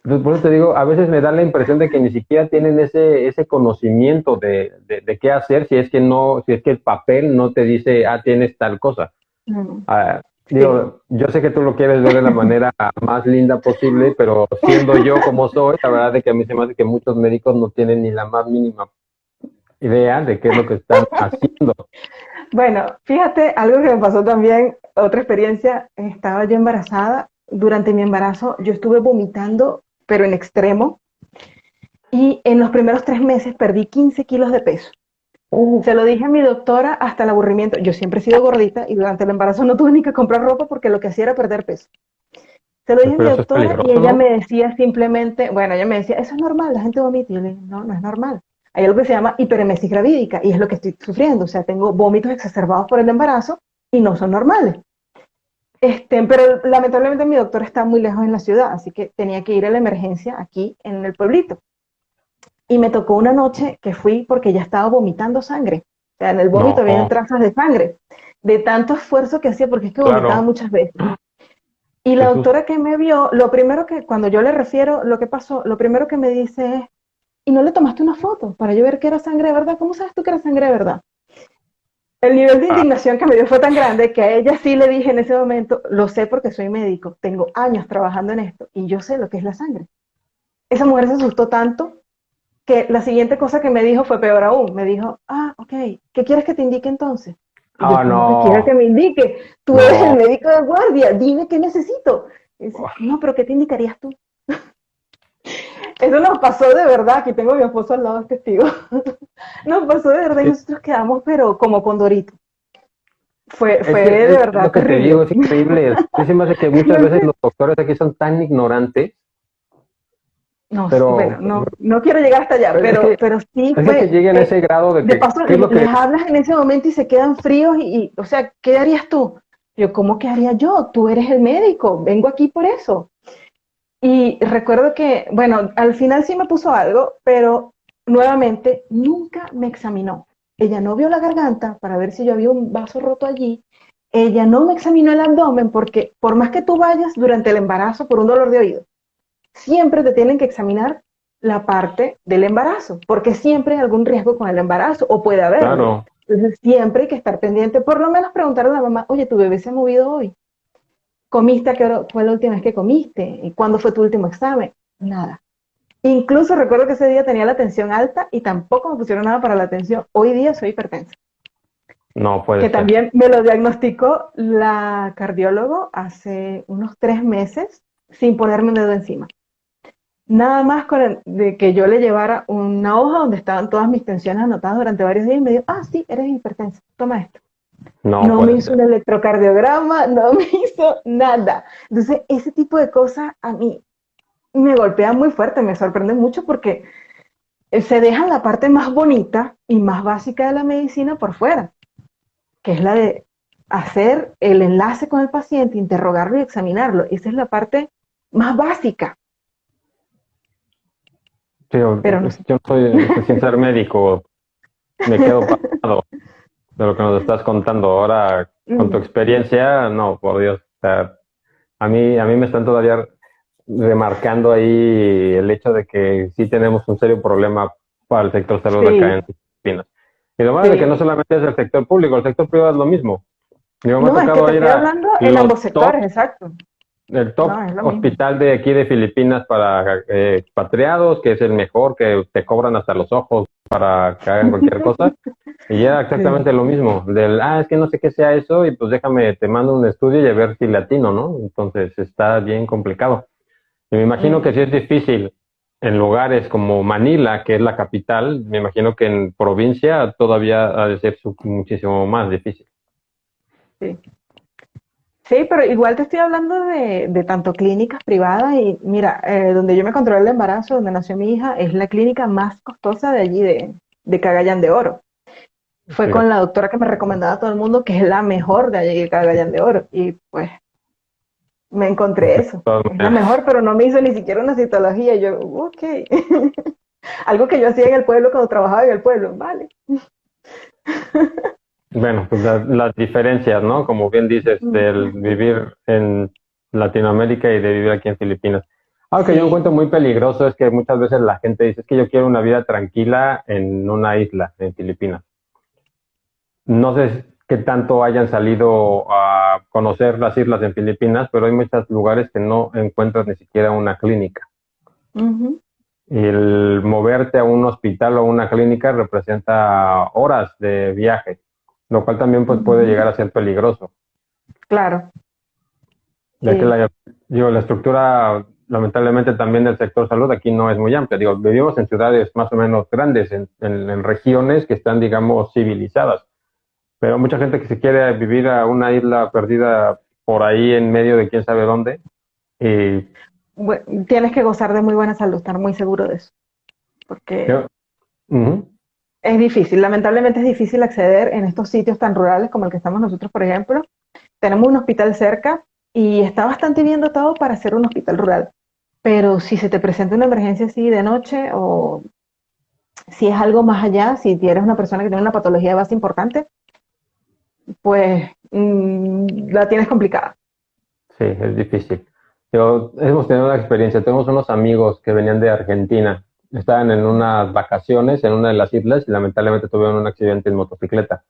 Entonces, por eso te digo, a veces me da la impresión de que ni siquiera tienen ese conocimiento de qué hacer si es que no, si es que el papel no te dice, ah, tienes tal cosa. Mm, Ah, sí. digo, yo sé que tú lo quieres ver de la manera más linda posible, pero siendo yo como soy, la verdad es que a mí se me hace que muchos médicos no tienen ni la más mínima idea de qué es lo que están haciendo. Bueno, fíjate, algo que me pasó también, otra experiencia, estaba yo embarazada. Durante mi embarazo yo estuve vomitando, pero en extremo, y en los primeros 3 meses perdí 15 kilos de peso. Se lo dije a mi doctora hasta el aburrimiento. Yo siempre he sido gordita y durante el embarazo no tuve ni que comprar ropa porque lo que hacía era perder peso. Se lo dije a mi Pero eso es doctora y peligroso, ella ¿no? me decía simplemente, bueno, ella me decía, eso es normal, la gente vomita. Y yo le dije, no, no es normal. Hay algo que se llama hiperemesis gravídica y es lo que estoy sufriendo. O sea, tengo vómitos exacerbados por el embarazo y no son normales. Pero lamentablemente mi doctor está muy lejos en la ciudad, así que tenía que ir a la emergencia aquí en el pueblito. Y me tocó una noche que fui porque ya estaba vomitando sangre. O sea, en el vómito había No, trazas de sangre, de tanto esfuerzo que hacía, porque es que vomitaba claro, muchas veces. Y la Jesús. doctora que me vio, lo primero que, cuando yo le refiero lo que pasó, lo primero que me dice es, ¿y no le tomaste una foto para yo ver que era sangre de verdad? ¿Cómo sabes tú que era sangre de verdad? El nivel de Ah, indignación que me dio fue tan grande que a ella sí le dije en ese momento, lo sé porque soy médico, tengo años trabajando en esto y yo sé lo que es la sangre. Esa mujer se asustó tanto que la siguiente cosa que me dijo fue peor aún. Me dijo, ah, ok, ¿qué quieres que te indique entonces? Y yo, ah, ¿cómo que quieres que no, me indique? Tú eres el no. médico de guardia, dime qué necesito. Y dice, no, pero ¿qué te indicarías tú? Eso nos pasó de verdad, aquí tengo a mi esposo al lado, es testigo. Nos pasó de Es verdad y que, nosotros quedamos, pero como condorito. Fue es que de es verdad lo que te terrible. digo, es increíble. A mí se me hace que muchas No veces sé. los doctores aquí son tan ignorantes No, sí, Pero bueno, no quiero llegar hasta allá, pero sí es de fue, que lleguen a ese grado de de que, paso ¿qué es lo que les hablas en ese momento y se quedan fríos o sea, ¿qué harías tú? Yo, ¿cómo que haría yo? Tú eres el médico, vengo aquí por eso. Y recuerdo que, bueno, al final sí me puso algo, pero nuevamente nunca me examinó. Ella no vio la garganta para ver si yo había un vaso roto allí. Ella no me examinó el abdomen porque por más que tú vayas durante el embarazo por un dolor de oído, siempre te tienen que examinar la parte del embarazo, porque siempre hay algún riesgo con el embarazo o puede haberlo. claro, Entonces siempre hay que estar pendiente, por lo menos preguntarle a la mamá, oye, tu bebé se ha movido hoy. ¿Comiste a qué hora fue la última vez que comiste? ¿Y cuándo fue tu último examen? Nada. Incluso recuerdo que ese día tenía la tensión alta y tampoco me pusieron nada para la tensión. Hoy día soy hipertensa, no que puede ser. también me lo diagnosticó la cardiólogo hace unos 3 meses sin ponerme un dedo encima. Nada más de que yo le llevara una hoja donde estaban todas mis tensiones anotadas durante varios días y me dijo, ah, sí, eres hipertensa, toma esto. No No me puede hizo ser. un electrocardiograma, no me hizo nada. Entonces, ese tipo de cosas a mí me golpean muy fuerte, me sorprenden mucho porque se dejan la parte más bonita y más básica de la medicina por fuera, que es la de hacer el enlace con el paciente, interrogarlo y examinarlo. Esa es la parte más básica, Sí, pero no sé. yo soy, sin ser médico, me quedo pasado de lo que nos estás contando. Ahora, con tu Mm, experiencia, no, por Dios. O sea, a mí me están todavía remarcando ahí el hecho de que sí tenemos un serio problema para el sector salud acá sí, en Filipinas. Y lo malo es de que no sí. solamente es el sector público, el sector privado es lo mismo. Yo me ha No, es que tocado te ir estoy a hablando en los ambos sectores, exacto. el No, top es lo mismo. hospital de aquí de Filipinas para expatriados, que es el mejor, que te cobran hasta los ojos para que hagan cualquier cosa. Y era Sí. exactamente lo mismo, es que no sé qué sea eso y pues déjame, te mando un estudio y a ver si latino, ¿no? Entonces está bien complicado. Y me imagino que Mm, si es difícil en lugares como Manila, que es la capital, me imagino que en provincia todavía ha de ser muchísimo más difícil. sí. Sí, pero igual te estoy hablando de tanto clínicas privadas y mira, donde yo me controlé el embarazo, donde nació mi hija, es la clínica más costosa de allí, de Cagayán de Oro. Fue con Fíjate. la doctora que me recomendaba a todo el mundo que es la mejor de allí de Cagayán de Oro. Y pues me encontré De eso. todas Es la maneras. mejor, pero no me hizo ni siquiera una citología. Y yo, ok. Algo que yo hacía en el pueblo cuando trabajaba en el pueblo. Vale. Bueno, pues las diferencias, ¿no? Como bien dices, del Ujú. vivir en Latinoamérica y de vivir aquí en Filipinas. Algo que yo Sí. encuentro muy peligroso es que muchas veces la gente dice, es que yo quiero una vida tranquila en una isla, en Filipinas. No sé qué tanto hayan salido a conocer las islas en Filipinas, pero hay muchos lugares que no encuentras ni siquiera una clínica. Ujú. Y el moverte a un hospital o una clínica representa horas de viaje, lo cual también pues puede Ujú. llegar a ser peligroso, Claro. ya que Sí. la estructura lamentablemente también del sector salud aquí no es muy amplia. Digo, vivimos en ciudades más o menos grandes, en regiones que están, digamos, civilizadas, pero mucha gente que se quiere vivir a una isla perdida por ahí en medio de quién sabe dónde, y Tienes que gozar de muy buena salud, estar muy seguro de eso. Porque yo, ujú, es difícil, lamentablemente es difícil acceder en estos sitios tan rurales como el que estamos nosotros, por ejemplo. Tenemos un hospital cerca y está bastante bien dotado para ser un hospital rural. Pero si se te presenta una emergencia así de noche o si es algo más allá, si eres una persona que tiene una patología de base importante, pues la tienes complicada. sí, es difícil. Hemos tenido una experiencia, tenemos unos amigos que venían de Argentina, estaban en unas vacaciones en una de las islas y lamentablemente tuvieron un accidente en motocicleta.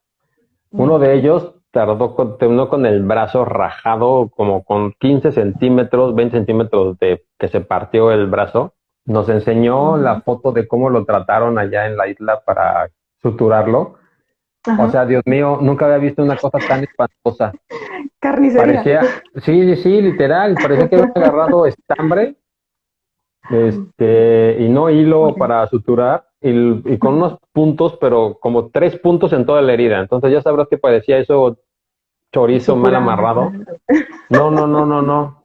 Uno de Mm, ellos terminó con el brazo rajado, como con 15 centímetros, 20 centímetros de que se partió el brazo. Nos enseñó la ujú. foto de cómo lo trataron allá en la isla para suturarlo. O Ajá. sea, Dios mío, nunca había visto una cosa tan espantosa. Carnicería. Parecía, sí, sí, literal, parecía que habían agarrado estambre, y no hilo Ok. para suturar, y con unos puntos, pero como 3 puntos en toda la herida. Entonces ya sabrás que parecía eso chorizo mal Suturado, amarrado. claro. No, no, no, no, no.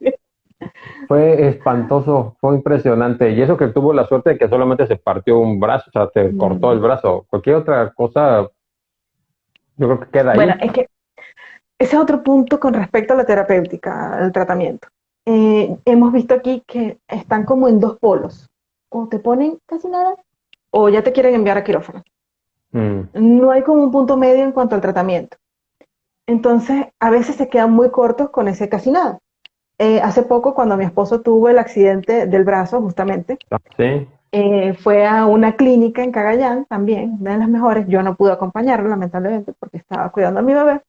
Fue espantoso, fue impresionante. Y eso que tuvo la suerte de que solamente se partió un brazo, o sea, se cortó el Mm. brazo. Cualquier otra cosa, yo creo que queda Bueno, ahí. es que ese es otro punto con respecto a la terapéutica, al tratamiento. Hemos visto aquí que están como en dos polos. O te ponen casi nada, o ya te quieren enviar a quirófano. Mm, No hay como un punto medio en cuanto al tratamiento. Entonces, a veces se quedan muy cortos con ese casi nada. Hace poco, cuando mi esposo tuvo el accidente del brazo, justamente, sí, fue a una clínica en Cagayán, también, una de las mejores. Yo no pude acompañarlo, lamentablemente, porque estaba cuidando a mi bebé.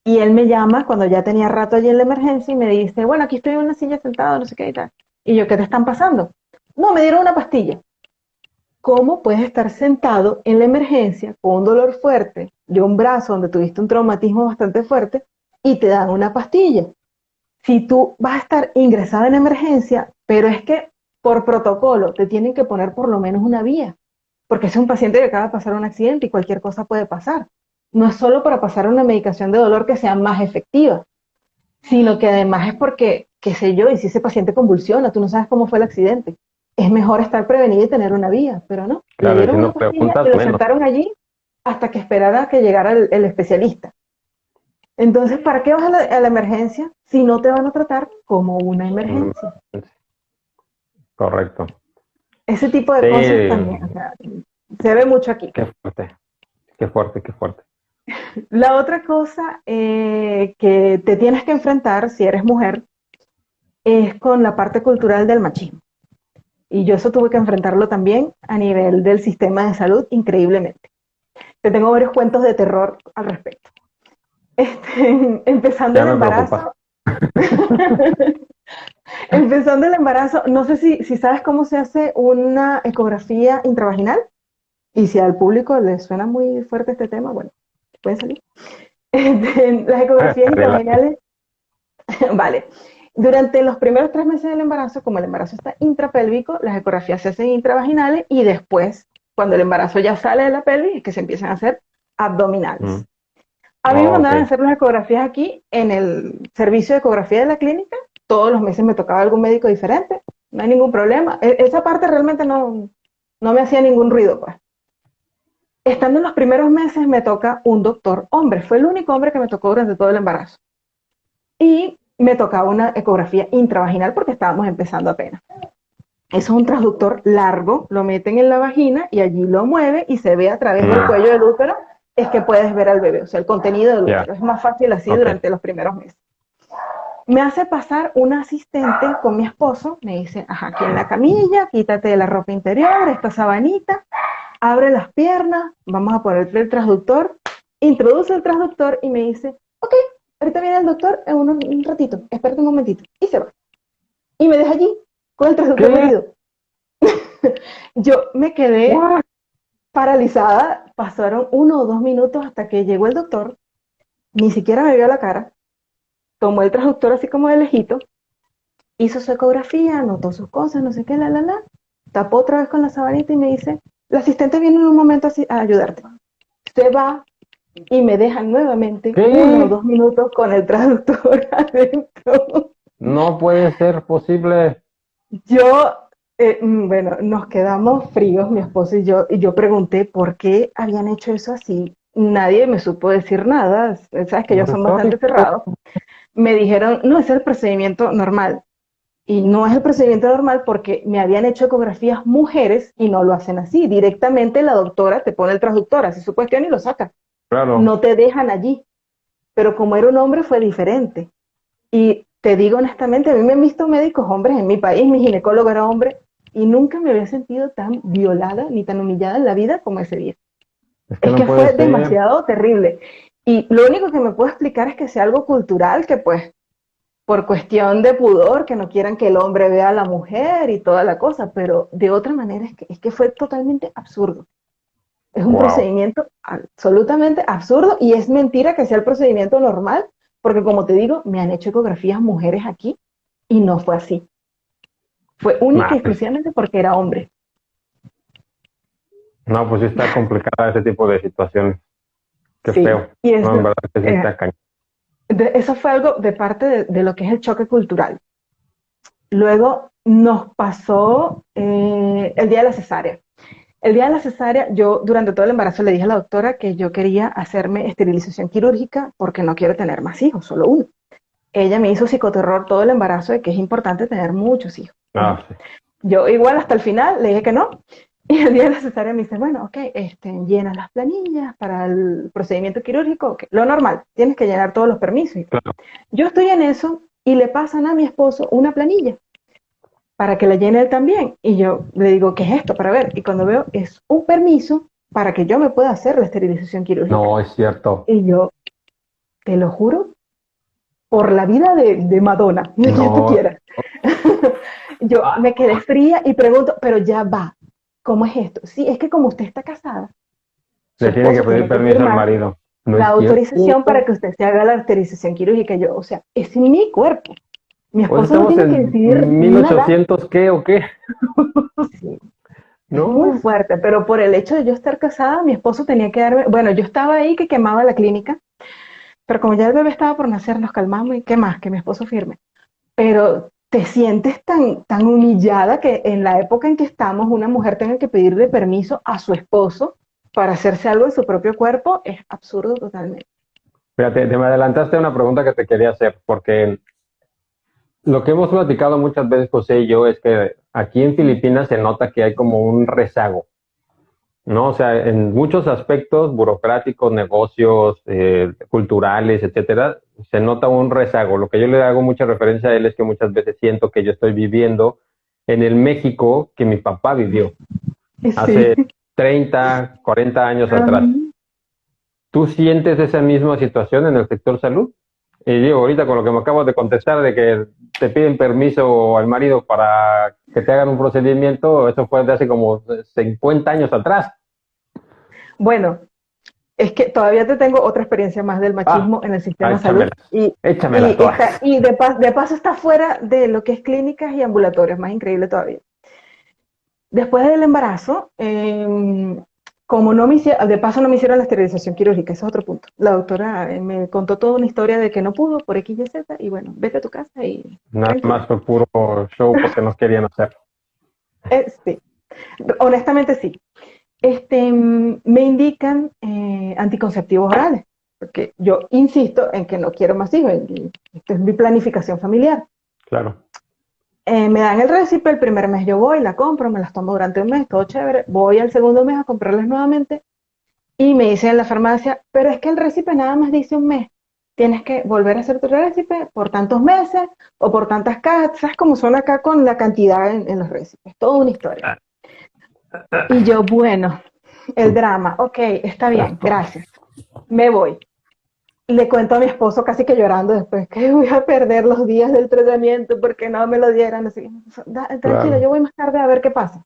Y él me llama cuando ya tenía rato allí en la emergencia y me dice, bueno, aquí estoy en una silla sentado, no sé qué y tal. Y yo, ¿qué te están pasando? No, me dieron una pastilla. ¿Cómo puedes estar sentado en la emergencia con un dolor fuerte de un brazo donde tuviste un traumatismo bastante fuerte y te dan una pastilla? Si tú vas a estar ingresado en emergencia, pero es que por protocolo te tienen que poner por lo menos una vía, porque es un paciente que acaba de pasar un accidente y cualquier cosa puede pasar. No es solo para pasar una medicación de dolor que sea más efectiva, sino que además es porque, qué sé yo, y si ese paciente convulsiona, tú no sabes cómo fue el accidente. Es mejor estar prevenido y tener una vía, pero no, le claro, y si dieron una no pastilla preguntas, y lo menos. sentaron allí hasta que esperara que llegara el especialista. Entonces, ¿para qué vas a la emergencia si no te van a tratar como una Mm, emergencia? correcto. Ese tipo de Sí, cosas también, o sea, se ve mucho aquí. qué fuerte, qué fuerte, qué fuerte. La otra cosa que te tienes que enfrentar si eres mujer es con la parte cultural del machismo. Y yo eso tuve que enfrentarlo también a nivel del sistema de salud, increíblemente. Te tengo varios cuentos de terror al respecto. Empezando Ya el me preocupas. embarazo, empezando el embarazo, no sé si sabes cómo se hace una ecografía intravaginal y si al público le suena muy fuerte este tema, bueno, puede salir. Las ecografías Adelante. intravaginales, vale. Durante los primeros 3 meses del embarazo, como el embarazo está intrapélvico, las ecografías se hacen intravaginales y después, cuando el embarazo ya sale de la pelvis, es que se empiezan a hacer Mm, abdominales. A mí me oh, ok. mandaban a hacer las ecografías aquí en el servicio de ecografía de la clínica. Todos los meses me tocaba algún médico diferente. No hay ningún problema. Esa parte realmente no me hacía ningún ruido, pues. Estando en los primeros meses me toca un doctor hombre. Fue el único hombre que me tocó durante todo el embarazo. Y me tocaba una ecografía intravaginal porque estábamos empezando apenas. Eso es un transductor largo, lo meten en la vagina y allí lo mueve y se ve a través del Mm, cuello del útero, es que puedes ver al bebé, o sea, el contenido del ya, útero. Es más fácil así ok. durante los primeros meses. Me hace pasar un asistente con mi esposo, me dice, ajá, aquí en la camilla, quítate la ropa interior, esta sabanita, abre las piernas, vamos a ponerle el transductor, introduce el transductor y me dice, ok, ahorita viene el doctor en un ratito, espérate un momentito, y se va. Y me deja allí con el transductor ¿Qué? metido. Yo me quedé What? paralizada, pasaron 1 o 2 minutos hasta que llegó el doctor, ni siquiera me vio la cara, tomó el transductor así como de lejito, hizo su ecografía, anotó sus cosas, no sé qué, tapó otra vez con la sabanita y me dice, la asistente viene en un momento así a ayudarte. Se va y me deja nuevamente uno o ¿Qué? dos minutos con el traductor adentro. No puede ser posible. Yo, bueno, nos quedamos fríos, mi esposo y yo pregunté por qué habían hecho eso así. Nadie me supo decir nada, sabes que ellos son bastante Lógico. cerrados. Me dijeron, no, ese es el procedimiento normal. Y no es el procedimiento normal porque me habían hecho ecografías mujeres y no lo hacen así. Directamente la doctora te pone el transductor, hace su cuestión y lo saca. Claro. No te dejan allí. Pero como era un hombre fue diferente. Y te digo honestamente, a mí me han visto médicos hombres en mi país, mi ginecólogo era hombre, y nunca me había sentido tan violada ni tan humillada en la vida como ese día. Es que Es no que puede fue ser. demasiado terrible. Y lo único que me puedo explicar es que sea algo cultural, que pues por cuestión de pudor, que no quieran que el hombre vea a la mujer y toda la cosa, pero de otra manera es que fue totalmente absurdo. Es un Wow. procedimiento absolutamente absurdo y es mentira que sea el procedimiento normal, porque como te digo, me han hecho ecografías mujeres aquí y no fue así. Fue única y Nah, pues, exclusivamente porque era hombre. no, pues sí está complicada ese tipo de situaciones. Qué Sí, feo. y No, eso, en verdad que sí está cañón. eso fue algo de parte de lo que es el choque cultural. Luego nos pasó el día de la cesárea. El día de la cesárea, yo durante todo el embarazo le dije a la doctora que yo quería hacerme esterilización quirúrgica porque no quiero tener más hijos, solo uno. Ella me hizo psicoterror todo el embarazo de que es importante tener muchos hijos. Sí. Yo igual hasta el final le dije que no. Y el día de la cesárea me dice, bueno, ok, llena las planillas para el procedimiento quirúrgico. Okay. Lo normal, tienes que llenar todos los permisos. Claro. Yo estoy en eso y le pasan a mi esposo una planilla para que la llene él también. Y yo le digo, ¿qué es esto? Para ver. Y cuando veo, es un permiso para que yo me pueda hacer la esterilización quirúrgica. No, es cierto. Y yo, te lo juro, por la vida de Madonna, de quien tú quieras. Yo me quedé fría y pregunto, pero ya va, ¿cómo es esto? Sí, es que como usted está casada, le tiene que pedir permiso al marido. No la autorización para que usted se haga la esterilización quirúrgica. Yo, o sea, es mi cuerpo. Mi esposo no tiene que decidir 1800 nada. ¿Qué o qué? Sí. No. Es muy fuerte, pero por el hecho de yo estar casada, mi esposo tenía que darme, bueno, yo estaba ahí que quemaba la clínica, pero como ya el bebé estaba por nacer, nos calmamos y qué más, que mi esposo firme. Pero te sientes tan humillada que en la época en que estamos, una mujer tenga que pedirle permiso a su esposo para hacerse algo en su propio cuerpo, es absurdo totalmente. Fíjate, te me adelantaste a una pregunta que te quería hacer, porque lo que hemos platicado muchas veces, José y yo, es que aquí en Filipinas se nota que hay como un rezago, ¿no? O sea, en muchos aspectos burocráticos, negocios, culturales, etcétera, se nota un rezago. Lo que yo le hago mucha referencia a él es que muchas veces siento que yo estoy viviendo en el México que mi papá vivió hace 30, 40 años atrás. ¿Tú sientes esa misma situación en el sector salud? Y digo, ahorita con lo que me acabo de contestar de que te piden permiso al marido para que te hagan un procedimiento, eso fue de hace como 50 años atrás. Bueno, es que todavía te tengo otra experiencia más del machismo en el sistema de salud. Échamelas todas. Y de paso está fuera de lo que es clínicas y ambulatorios, más increíble todavía. Después del embarazo, como no me hicieron, de paso no me hicieron la esterilización quirúrgica, ese es otro punto. La doctora me contó toda una historia de que no pudo por X y Z, y bueno, vete a tu casa y... Nada más fue puro show porque no querían hacerlo. Sí, honestamente sí. Me indican anticonceptivos orales, porque yo insisto en que no quiero más hijos, esto es mi planificación familiar. Claro. Me dan el récipe, el primer mes yo voy, la compro, me las tomo durante un mes, todo chévere, voy al segundo mes a comprarlas nuevamente y me dicen en la farmacia, pero es que el récipe nada más dice un mes, tienes que volver a hacer tu récipe por tantos meses o por tantas cajas, ¿sabes cómo son acá con la cantidad en los récipes? Toda una historia. Y yo, bueno, el drama, ok, está bien, gracias, me voy. Le cuento a mi esposo casi que llorando después que voy a perder los días del tratamiento porque no me lo dieran. Así, tranquilo, yo voy más tarde a ver qué pasa.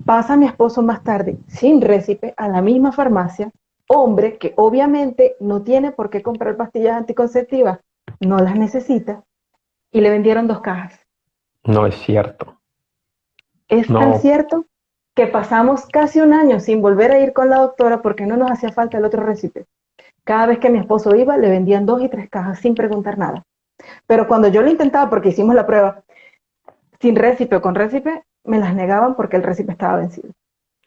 Pasa mi esposo más tarde, sin récipe, a la misma farmacia, hombre que obviamente no tiene por qué comprar pastillas anticonceptivas, no las necesita, y le vendieron 2 cajas. No es cierto. Es tan cierto que pasamos casi un año sin volver a ir con la doctora porque no nos hacía falta el otro récipe. Cada vez que mi esposo iba, le vendían 2 y 3 cajas sin preguntar nada. Pero cuando yo lo intentaba, porque hicimos la prueba, sin récipe o con récipe, me las negaban porque el récipe estaba vencido.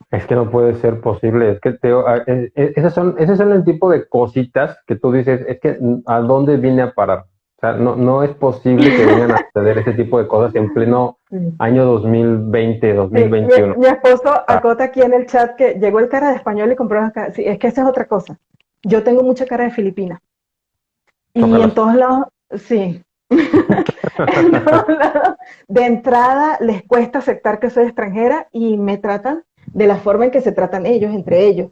Es que no puede ser posible. Es que ese son el tipo de cositas que tú dices, es que ¿a dónde vine a parar? O sea, no es posible que vengan a suceder ese tipo de cosas en pleno año 2020, 2021. Mi esposo acota aquí en el chat que llegó el cara de español y compró acá. Sí, es que esa es otra cosa. Yo tengo mucha cara de filipina. Y en todos lados, sí. En todos lados, de entrada les cuesta aceptar que soy extranjera y me tratan de la forma en que se tratan ellos, entre ellos.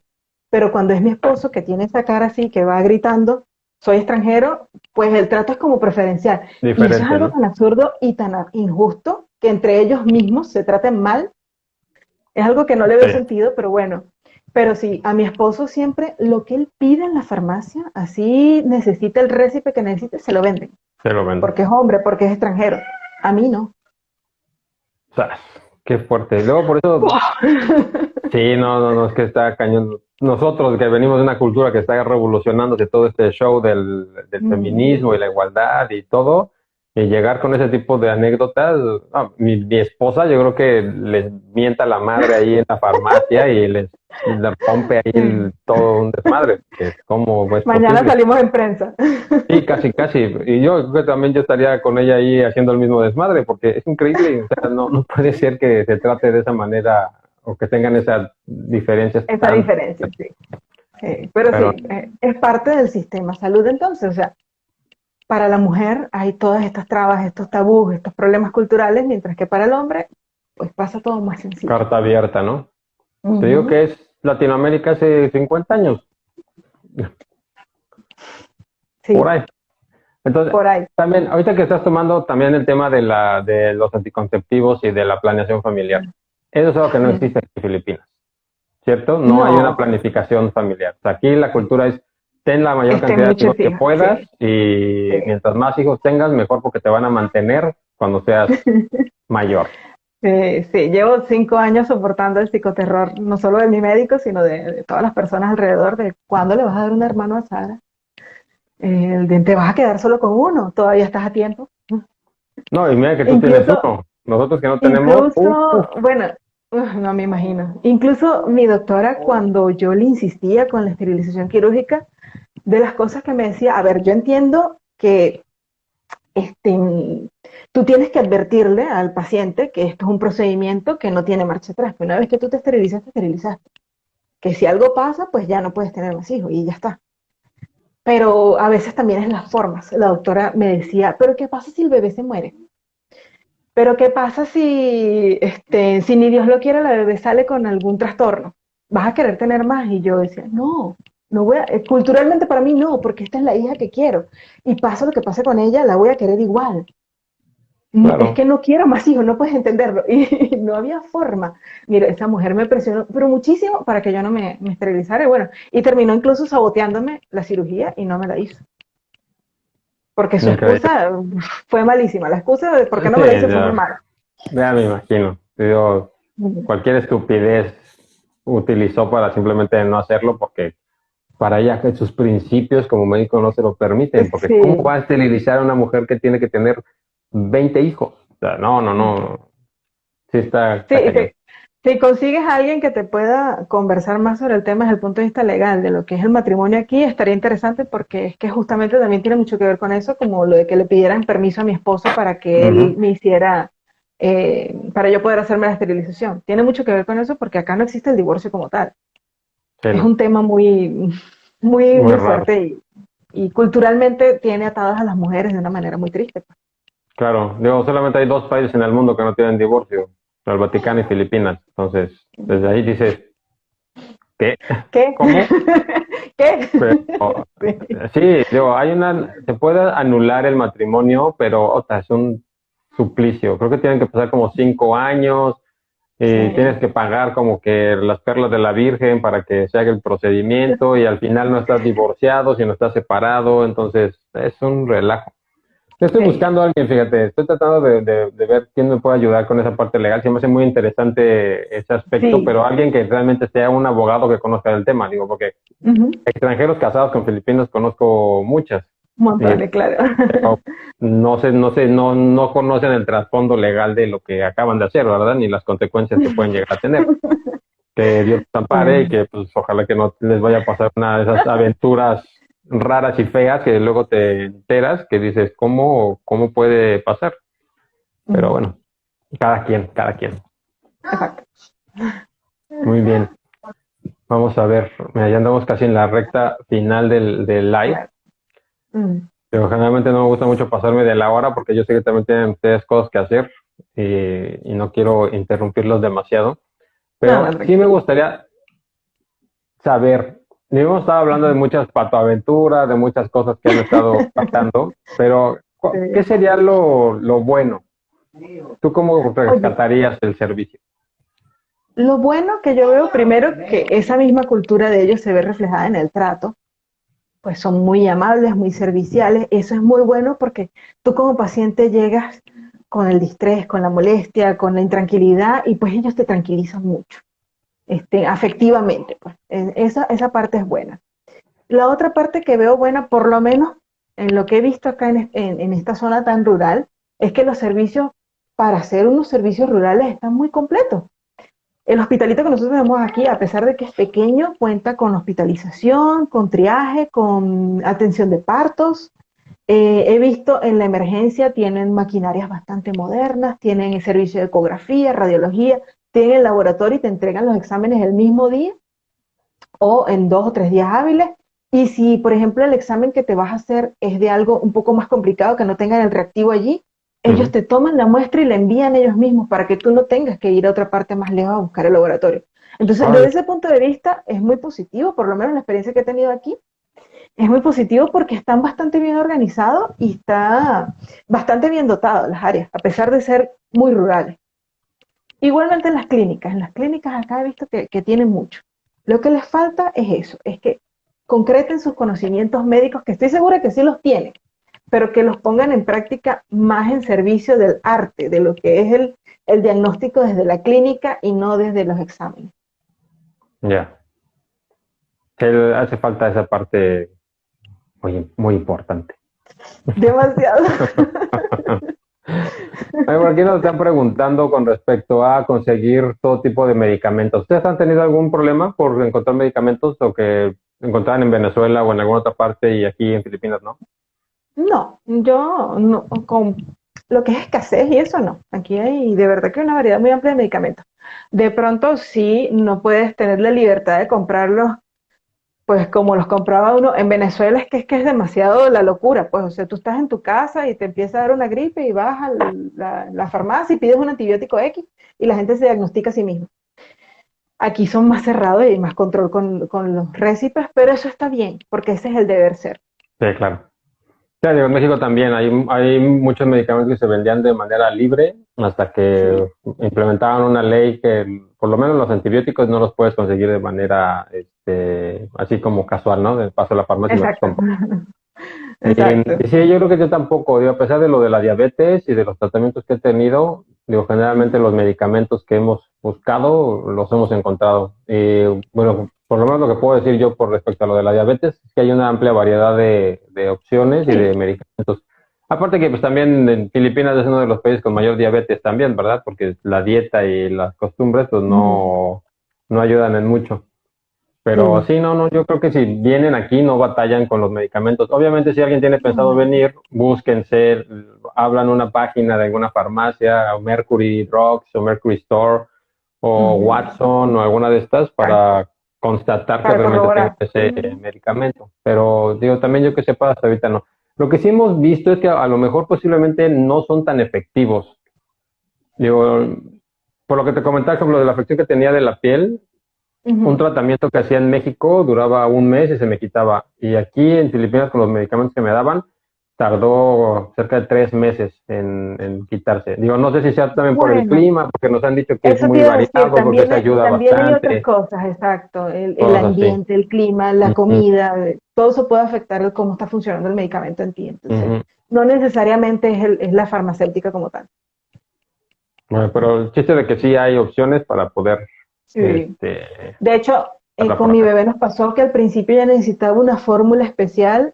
Pero cuando es mi esposo que tiene esa cara así, que va gritando, soy extranjero, pues el trato es como preferencial. Diferente, y eso es algo tan absurdo y tan injusto que entre ellos mismos se traten mal. Es algo que no le veo sentido, pero bueno. Pero sí, a mi esposo siempre lo que él pide en la farmacia, así necesita el récipe que necesite, se lo venden. Se lo venden. Porque es hombre, porque es extranjero. A mí no. O sea, qué fuerte. Luego por eso... Sí, no, es que está cañón. Nosotros que venimos de una cultura que está revolucionándose todo este show del feminismo y la igualdad y todo, Y llegar con ese tipo de anécdotas, mi esposa yo creo que les mienta la madre ahí en la farmacia y les rompe ahí todo un desmadre, que es como es Mañana posible. salimos en prensa. Sí, casi, casi. Y yo creo que también yo estaría con ella ahí haciendo el mismo desmadre, porque es increíble. O sea, no puede ser que se trate de esa manera o que tengan esas diferencias Esa tan... diferencia, sí. Pero Pero sí, es parte del sistema salud entonces, o sea, para la mujer hay todas estas trabas, estos tabús, estos problemas culturales, mientras que para el hombre, pues pasa todo más sencillo. carta abierta, ¿no? Te digo Ujú. que es Latinoamérica hace 50 años, por Sí, ahí. Entonces, por ahí. también, ahorita que estás tomando también el tema de los anticonceptivos y de la planeación familiar, eso es algo que no Mm. existe en Filipinas, ¿cierto? No hay una No, planificación familiar. O sea, aquí la cultura es ten la mayor este, cantidad de hijos muchos que hijos, puedas sí, y sí. mientras más hijos tengas, mejor porque te van a mantener cuando seas mayor. Sí, llevo 5 años soportando el psicoterror, no solo de mi médico, sino de todas las personas alrededor, de cuándo le vas a dar un hermano a Sara. Te vas a quedar solo con uno, todavía estás a tiempo. No, y mira que tú tienes Incluso, uno. Nosotros que no tenemos, incluso, bueno, no me imagino. Incluso mi doctora, cuando yo le insistía con la esterilización quirúrgica, de las cosas que me decía, a ver, yo entiendo que tú tienes que advertirle al paciente que esto es un procedimiento que no tiene marcha atrás, que una vez que tú te esterilizas, te esterilizaste. Que si algo pasa, pues ya no puedes tener más hijos y ya está. Pero a veces también es las formas. La doctora me decía, pero ¿qué pasa si el bebé se muere? Pero ¿qué pasa si ni Dios lo quiere, la bebé sale con algún trastorno? ¿Vas a querer tener más? Y yo decía, no, no voy a, culturalmente para mí no, porque esta es la hija que quiero. Y pasa lo que pase con ella, la voy a querer igual. Es claro. que no quiero más hijos, no puedes entenderlo. Y no había forma. Mira, esa mujer me presionó, pero muchísimo para que yo no me esterilizara. Y bueno, y terminó incluso saboteándome la cirugía y no me la hizo. Porque su Increíble. excusa fue malísima. La excusa de por qué no Sí, me la hizo fue muy mala. ya me imagino. Digo, cualquier estupidez utilizó para simplemente no hacerlo porque para ella que sus principios como médico no se lo permiten, porque ¿cómo Sí, va a esterilizar a una mujer que tiene que tener 20 hijos? O sea, no, no, no, sí sí, está cañón. si consigues a alguien que te pueda conversar más sobre el tema desde el punto de vista legal de lo que es el matrimonio aquí, estaría interesante porque es que justamente también tiene mucho que ver con eso, como lo de que le pidieran permiso a mi esposo para que él Ujú. me hiciera, para yo poder hacerme la esterilización. Tiene mucho que ver con eso porque acá no existe el divorcio como tal. Sí, Es no, un tema muy, muy, muy muy raro. fuerte y culturalmente tiene atadas a las mujeres de una manera muy triste. Claro, digo, solamente hay dos países en el mundo que no tienen divorcio, el Vaticano y Filipinas. Entonces, desde ahí dices, ¿qué? ¿Qué? ¿Cómo? ¿Qué? Pero Sí. sí, digo, se puede anular el matrimonio, pero otra, es un suplicio. Creo que tienen que pasar como 5 años y tienes Sí. que pagar como que las perlas de la Virgen para que se haga el procedimiento y al final no estás divorciado, sino estás separado, entonces es un relajo. Yo estoy Sí, buscando a alguien, fíjate, estoy tratando de ver quién me puede ayudar con esa parte legal. Se me hace muy interesante ese aspecto, sí. pero alguien que realmente sea un abogado que conozca el tema, digo, porque Ujú. extranjeros casados con filipinos conozco muchas, eh, Montones, claro. pero no conocen el trasfondo legal de lo que acaban de hacer, ¿verdad? Ni las consecuencias que pueden llegar a tener. Que Dios los ampare y Bueno, que pues ojalá que no les vaya a pasar una de esas aventuras raras y feas que luego te enteras que dices, ¿cómo puede pasar? Pero ujú, bueno, cada quien, cada quien. exacto. Muy bien. Vamos a ver, mira, ya andamos casi en la recta final del live. Claro. Mm. Pero generalmente no me gusta mucho pasarme de la hora porque yo sé que también tienen ustedes cosas que hacer y no quiero interrumpirlos demasiado. No, no, Pero sí me tranquilo. gustaría saber, hemos estado hablando de Ujú. muchas patoaventuras, de muchas cosas que han estado pasando, pero ¿qué Sí. sería lo bueno? ¿Tú cómo Oye, rescatarías el servicio? lo bueno que yo veo primero que esa misma cultura de ellos se ve reflejada en el trato, pues son muy amables, muy serviciales. Eso es muy bueno porque tú como paciente llegas con el distrés, con la molestia, con la intranquilidad y pues ellos te tranquilizan mucho, afectivamente. Pues. Esa parte es buena. La otra parte que veo buena, por lo menos en lo que he visto acá en esta zona tan rural, es que los servicios, para hacer unos servicios rurales, están muy completos. El hospitalito que nosotros tenemos aquí, a pesar de que es pequeño, cuenta con hospitalización, con triaje, con atención de partos. He visto en la emergencia, tienen maquinarias bastante modernas, tienen el servicio de ecografía, radiología, tienen el laboratorio y te entregan los exámenes el mismo día o en 2 o 3 días hábiles. Y si, por ejemplo, el examen que te vas a hacer es de algo un poco más complicado, que no tengan el reactivo allí, ellos te toman la muestra y la envían ellos mismos para que tú no tengas que ir a otra parte más lejos a buscar el laboratorio. Entonces, desde Órale. ese punto de vista, es muy positivo, por lo menos la experiencia que he tenido aquí, es muy positivo porque están bastante bien organizados y está bastante bien dotados las áreas, a pesar de ser muy rurales. Igualmente en las clínicas acá he visto que tienen mucho. Lo que les falta es eso, es que concreten sus conocimientos médicos, que estoy segura que sí los tienen, pero que los pongan en práctica más en servicio del arte, de lo que es el diagnóstico desde la clínica y no desde los exámenes. Ya. Sí, hace falta esa parte muy, muy importante. Demasiado. Ay, por aquí nos están preguntando con respecto a conseguir todo tipo de medicamentos. ¿Ustedes han tenido algún problema por encontrar medicamentos o que encontraran en Venezuela o en alguna otra parte y aquí en Filipinas no? No, yo no, con lo que es escasez y eso no. Aquí hay de verdad que una variedad muy amplia de medicamentos. De pronto sí, no puedes tener la libertad de comprarlos, pues como los compraba uno en Venezuela, es que es demasiado la locura, pues, o sea, tú estás en tu casa y te empieza a dar una gripe y vas a la farmacia y pides un antibiótico X y la gente se diagnostica a sí misma. Aquí son más cerrados y hay más control con los récipes, pero eso está bien, porque ese es el deber ser. Sí, claro. Sí, digo, en México también hay muchos medicamentos que se vendían de manera libre hasta que Sí, implementaron una ley que por lo menos los antibióticos no los puedes conseguir de manera así como casual, ¿no? De paso a la farmacia y me los exacto. compro. Exacto. Y sí, yo creo que yo tampoco, digo, a pesar de lo de la diabetes y de los tratamientos que he tenido, digo, generalmente los medicamentos que hemos buscado los hemos encontrado. Y bueno, por lo menos lo que puedo decir yo por respecto a lo de la diabetes es que hay una amplia variedad de opciones y Sí. de medicamentos. Aparte que pues también en Filipinas es uno de los países con mayor diabetes también, ¿verdad? Porque la dieta y las costumbres pues Ujú. no ayudan en mucho. Pero Sí. sí, no, yo creo que si vienen aquí no batallan con los medicamentos. Obviamente si alguien tiene pensado No. venir, búsquense, hablan una página de alguna farmacia, o Mercury Drugs o Mercury Store o Ujú. Watson o alguna de estas Exacto. para constatar que Para realmente tengan corroborar. ese Ujú. medicamento. Pero digo, también yo que sepa, hasta ahorita no. Lo que sí hemos visto es que a lo mejor posiblemente no son tan efectivos. Digo, por lo que te comentaba, como lo de la afección que tenía de la piel, un Ujú. tratamiento que hacía en México duraba un mes y se me quitaba. Y aquí en Filipinas, con los medicamentos que me daban, tardó cerca de 3 meses en quitarse. Digo, no sé si sea también por el Bueno, clima, porque nos han dicho que es eso te muy iba a decir, variado, porque también, se ayuda también hay otras bastante, cosas, exacto, el cosas así. ambiente, el clima, la Ujú, comida, todo eso puede afectar el cómo está funcionando el medicamento en ti. Entonces, ujú. no necesariamente es la farmacéutica como tal. Bueno, pero el chiste de que sí hay opciones para poder Sí. este, De hecho, estarla con por mi acá. bebé nos pasó que al principio ya necesitaba una fórmula especial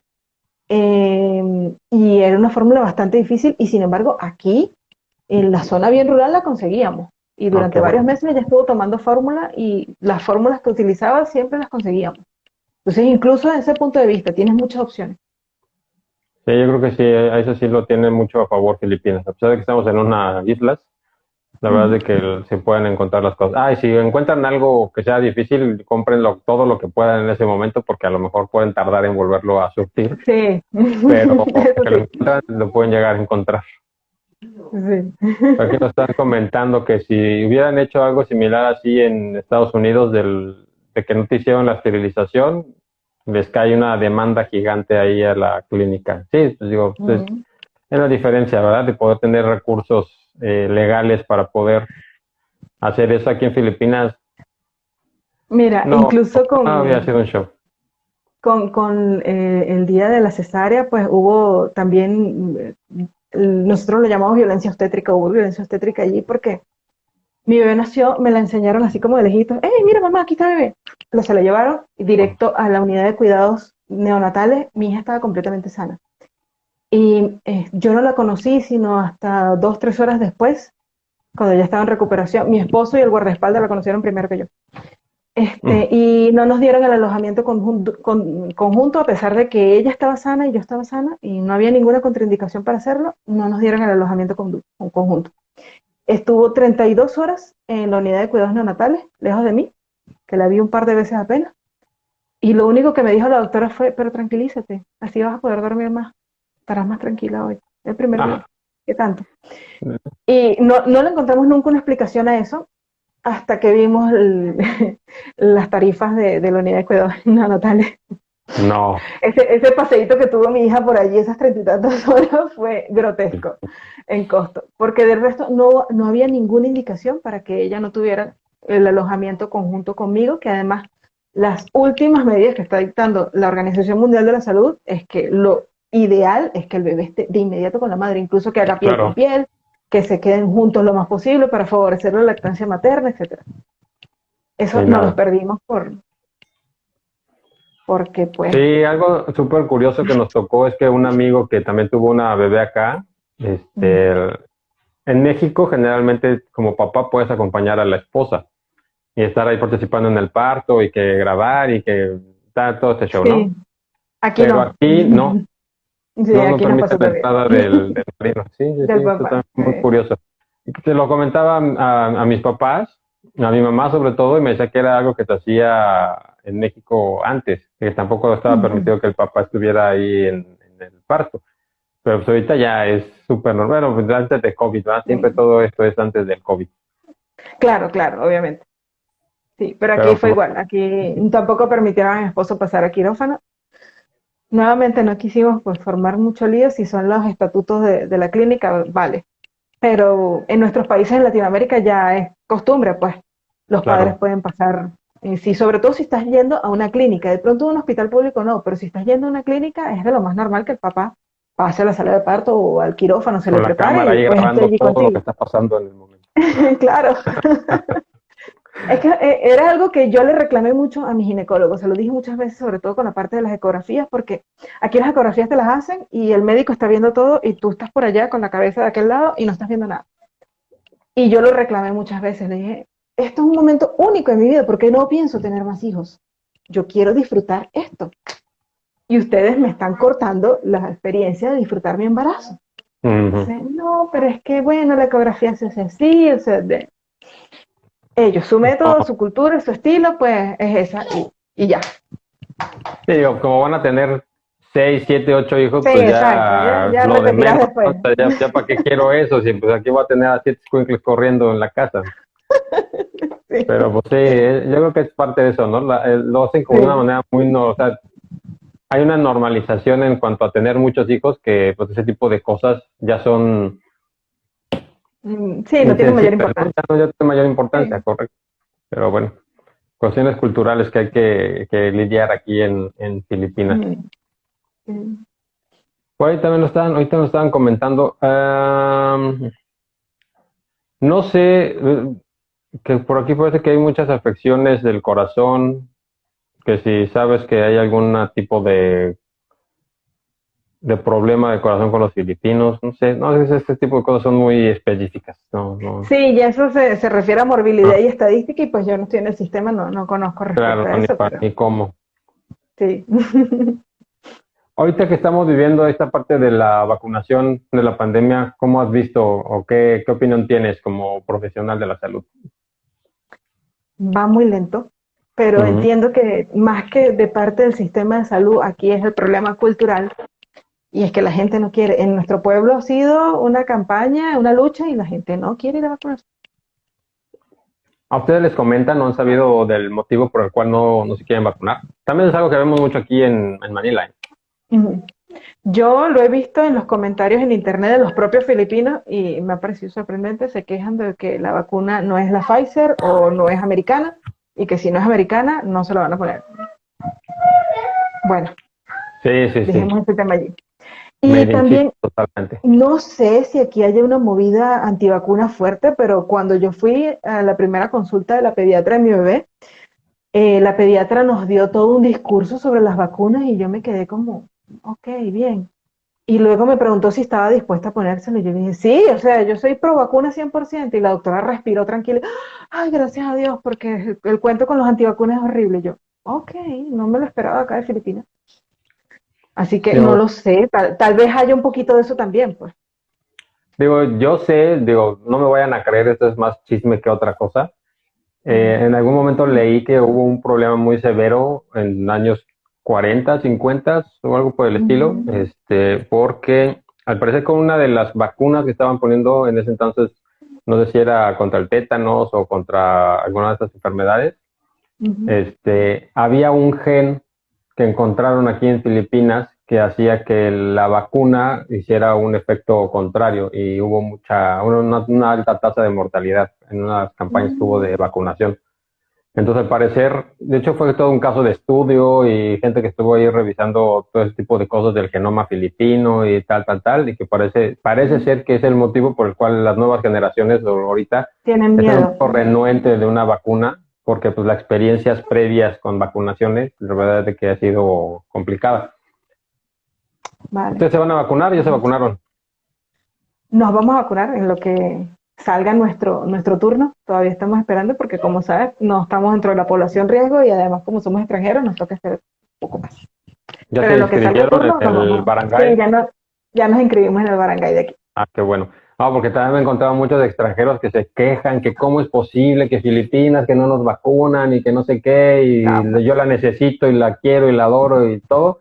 y era una fórmula bastante difícil y sin embargo aquí en la zona bien rural la conseguíamos y Oh, durante qué varios bueno. meses ella estuvo tomando fórmula y las fórmulas que utilizaba siempre las conseguíamos. Entonces incluso desde ese punto de vista tienes muchas opciones. Sí, yo creo que sí, a eso sí lo tiene mucho a favor Filipinas. A pesar de que estamos en una isla, la verdad Ujú. es que se pueden encontrar las cosas. Ah, y si encuentran algo que sea difícil, cómprenlo todo lo que puedan en ese momento, porque a lo mejor pueden tardar en volverlo a surtir, Sí, pero eso que lo sí. encuentran, lo pueden llegar a encontrar. Sí. Aquí nos están comentando que si hubieran hecho algo similar así en Estados Unidos de que no te hicieron la esterilización, les cae una demanda gigante ahí a la clínica. Sí, pues digo, pues, Ujú. es la diferencia, ¿verdad? De poder tener recursos legales para poder hacer eso aquí en Filipinas. Mira, No, incluso no había sido un show. con el día de la cesárea, pues hubo también, nosotros lo llamamos violencia obstétrica, hubo violencia obstétrica allí porque mi bebé nació, me la enseñaron así como de lejitos, ¡hey, mira mamá, aquí está bebé! Se la llevaron directo a la unidad de cuidados neonatales, mi hija estaba completamente sana. Y yo no la conocí sino hasta 2, 3 horas después, cuando ya estaba en recuperación. Mi esposo y el guardaespaldas la conocieron primero que yo. Mm. Y no nos dieron el alojamiento conjunto, a pesar de que ella estaba sana y yo estaba sana, y no había ninguna contraindicación para hacerlo, no nos dieron el alojamiento conjunto. Estuvo 32 horas en la unidad de cuidados neonatales, lejos de mí, que la vi un par de veces apenas. Y lo único que me dijo la doctora fue, pero tranquilízate, así vas a poder dormir más, estarás más tranquila hoy, el primer día. Ah, ¿Qué tanto? Y no le encontramos nunca una explicación a eso, hasta que vimos las tarifas de la unidad de cuidados neonatales. no. Ese paseíto que tuvo mi hija por allí, esas 30 y tantas horas, fue grotesco en costo, porque del resto no había ninguna indicación para que ella no tuviera el alojamiento conjunto conmigo, que además las últimas medidas que está dictando la Organización Mundial de la Salud es que lo ideal es que el bebé esté de inmediato con la madre, incluso que haga piel con Claro. piel, que se queden juntos lo más posible para favorecer la lactancia materna, etcétera. Eso Sí, nos los nada. perdimos porque pues... Sí, algo súper curioso que nos tocó es que un amigo que también tuvo una bebé acá, en México generalmente como papá puedes acompañar a la esposa y estar ahí participando en el parto y que grabar y que todo este show, ¿no? Sí, aquí Pero no. aquí no, Sí, no aquí nos permiten pasó la también. entrada del marino. Sí, sí, sí, Del esto está papá. muy curioso. Y te lo comentaba a mis papás, a mi mamá sobre todo, y me decía que era algo que se hacía en México antes, que tampoco estaba permitido que el papá estuviera ahí en el parto. Pero pues ahorita ya es súper normal, bueno, pues antes de COVID, ¿verdad? Siempre Sí. todo esto es antes del COVID. Claro, claro, obviamente. Sí, pero aquí Pero fue pues, igual. Aquí tampoco permitieron a mi esposo pasar a quirófano. Nuevamente no quisimos pues formar mucho lío. Si son los estatutos de la clínica, vale. Pero en nuestros países en Latinoamérica ya es costumbre, pues los padres claro, pueden pasar, sí, sobre todo si estás yendo a una clínica. De pronto a un hospital público no, pero si estás yendo a una clínica es de lo más normal que el papá pase a la sala de parto o al quirófano, se le con la prepare cámara y ahí pues esté grabando allí todo lo que contigo. está pasando en el momento. Claro. Es que era algo que yo le reclamé mucho a mi ginecólogo, se lo dije muchas veces, sobre todo con la parte de las ecografías, porque aquí las ecografías te las hacen y el médico está viendo todo y tú estás por allá con la cabeza de aquel lado y no estás viendo nada. Y yo lo reclamé muchas veces, le dije, esto es un momento único en mi vida, porque no pienso tener más hijos. Yo quiero disfrutar esto. Y ustedes me están cortando la experiencia de disfrutar mi embarazo. Ujú. Dice, no, pero es que bueno, la ecografía se hace así, ellos, su método, No, su cultura, su estilo, pues es esa y ya. sí, digo, como van a tener 6, 7, 8 hijos, Sí, pues exacto, ya ya lo de repetirás menos, ¿no? después. O sea, ya para qué quiero eso, si pues aquí voy a tener a 7 escuincles corriendo en la casa. Sí, Pero pues sí, yo creo que es parte de eso, ¿no? Lo hacen como de una sí. manera muy, no, o sea, hay una normalización en cuanto a tener muchos hijos que pues ese tipo de cosas ya son Sí, no tiene mayor insensibles, ¿no? importancia. Ya tiene mayor importancia, Sí. correcto. Pero bueno, cuestiones culturales que hay que lidiar aquí en Filipinas. Mm, sí. Pues ahorita nos estaban comentando, no sé, que por aquí parece que hay muchas afecciones del corazón, que si sabes que hay algún tipo de problema de corazón con los filipinos, no sé, no sé, este tipo de cosas son muy específicas, no, no, Sí, ya eso se refiere a morbilidad no, y estadística y pues yo no estoy en el sistema, no conozco respecto claro, a ni eso, para pero ni cómo. sí. Ahorita que estamos viviendo esta parte de la vacunación de la pandemia, ¿cómo has visto o qué opinión tienes como profesional de la salud? Va muy lento, pero Ujú. entiendo que más que de parte del sistema de salud, aquí es el problema cultural y es que la gente no quiere. En nuestro pueblo ha sido una campaña, una lucha y la gente no quiere ir a vacunarse. ¿A ustedes les comentan, no han sabido del motivo por el cual no se quieren vacunar? También es algo que vemos mucho aquí en Manila. Ujú. Yo lo he visto en los comentarios en internet de los propios filipinos y me ha parecido sorprendente, se quejan de que la vacuna no es la Pfizer o no es americana y que si no es americana no se la van a poner. Bueno, Sí, sí, sí, dejemos este tema allí. Y made in China, también totalmente. no sé si aquí haya una movida antivacuna fuerte, pero cuando yo fui a la primera consulta de la pediatra de mi bebé, la pediatra nos dio todo un discurso sobre las vacunas y yo me quedé como, ok, bien. Y luego me preguntó si estaba dispuesta a ponérselo. Y yo dije, sí, o sea, yo soy pro vacuna 100%. Y la doctora respiró tranquila. Ay, gracias a Dios, porque el cuento con los antivacunas es horrible. Y yo, ok, no me lo esperaba acá de Filipinas. Así que no Digo, lo sé, tal vez haya un poquito de eso también, pues. yo sé, no me vayan a creer, esto es más chisme que otra cosa. Ujú. En algún momento leí que hubo un problema muy severo en años 40, 50 o algo por el estilo, Ujú. porque al parecer con una de las vacunas que estaban poniendo en ese entonces, no sé si era contra el tétanos o contra alguna de estas enfermedades, Ujú. había un gen que encontraron aquí en Filipinas que hacía que la vacuna hiciera un efecto contrario y hubo una alta tasa de mortalidad en unas campañas que hubo de Mm. vacunación. Entonces, al parecer, de hecho fue todo un caso de estudio y gente que estuvo ahí revisando todo ese tipo de cosas del genoma filipino y tal, y que parece ser que es el motivo por el cual las nuevas generaciones ahorita Tienen están un miedo. poco renuentes de una vacuna, porque pues las experiencias previas con vacunaciones, la verdad es de que ha sido complicada. Vale. ¿Ustedes se van a vacunar? ¿Ya se vacunaron? Nos vamos a vacunar en lo que salga nuestro turno. Todavía estamos esperando porque, como sabes, no estamos dentro de la población riesgo y además, como somos extranjeros, nos toca esperar un poco más. ¿Ya Pero se en lo que salga el inscribieron en turno, nos el vamos. Sí, barangay? ya nos inscribimos en el barangay de aquí. Ah, qué bueno. Ah, porque también me he encontrado muchos extranjeros que se quejan que cómo es posible que Filipinas, que no nos vacunan y que no sé qué, No, pues, y yo la necesito y la quiero y la adoro y todo.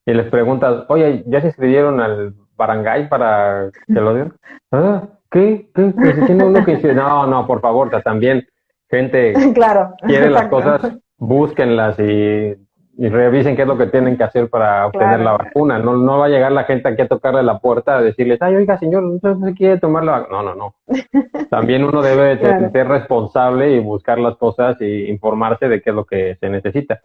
Y les preguntas, oye, ¿ya se inscribieron al barangay para que lo den? Ah, ¿qué? Que si tiene uno que dice, no, no, por favor, o sea, también gente claro, quiere las exacto. cosas, búsquenlas y revisen qué es lo que tienen que hacer para obtener la Claro, vacuna. No, no va a llegar la gente aquí a tocarle la puerta a decirles, ay, oiga, señor, ¿usted se quiere tomar la vacuna? No, no, no. También uno debe claro. ser responsable y buscar las cosas y informarse de qué es lo que se necesita.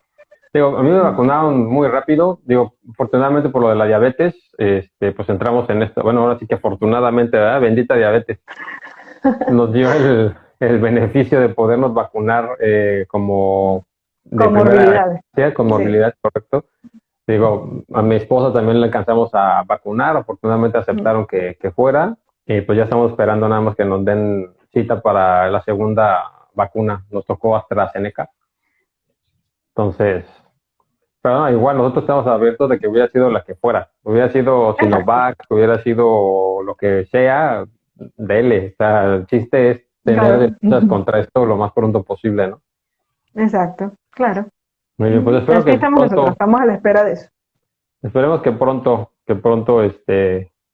Digo, a mí me vacunaron muy rápido, digo, afortunadamente por lo de la diabetes, pues entramos en esto, bueno, ahora sí que afortunadamente, ¿verdad? Bendita diabetes, nos dio el beneficio de podernos vacunar como de primera Comorbilidades. instancia, con Sí. morbilidad, correcto. Digo, a mi esposa también le alcanzamos a vacunar, afortunadamente aceptaron que fuera, y pues ya estamos esperando nada más que nos den cita para la segunda vacuna, nos tocó AstraZeneca, entonces, pero no, igual nosotros estamos abiertos de que hubiera sido la que fuera, hubiera sido Exacto. Sinovac, hubiera sido lo que sea, dele, o sea, el chiste es tener Claro. defensas contra esto lo más pronto posible, ¿no? Exacto. Claro. Muy bien, pues espero Así que estamos nosotros, pronto, estamos a la espera de eso. esperemos que pronto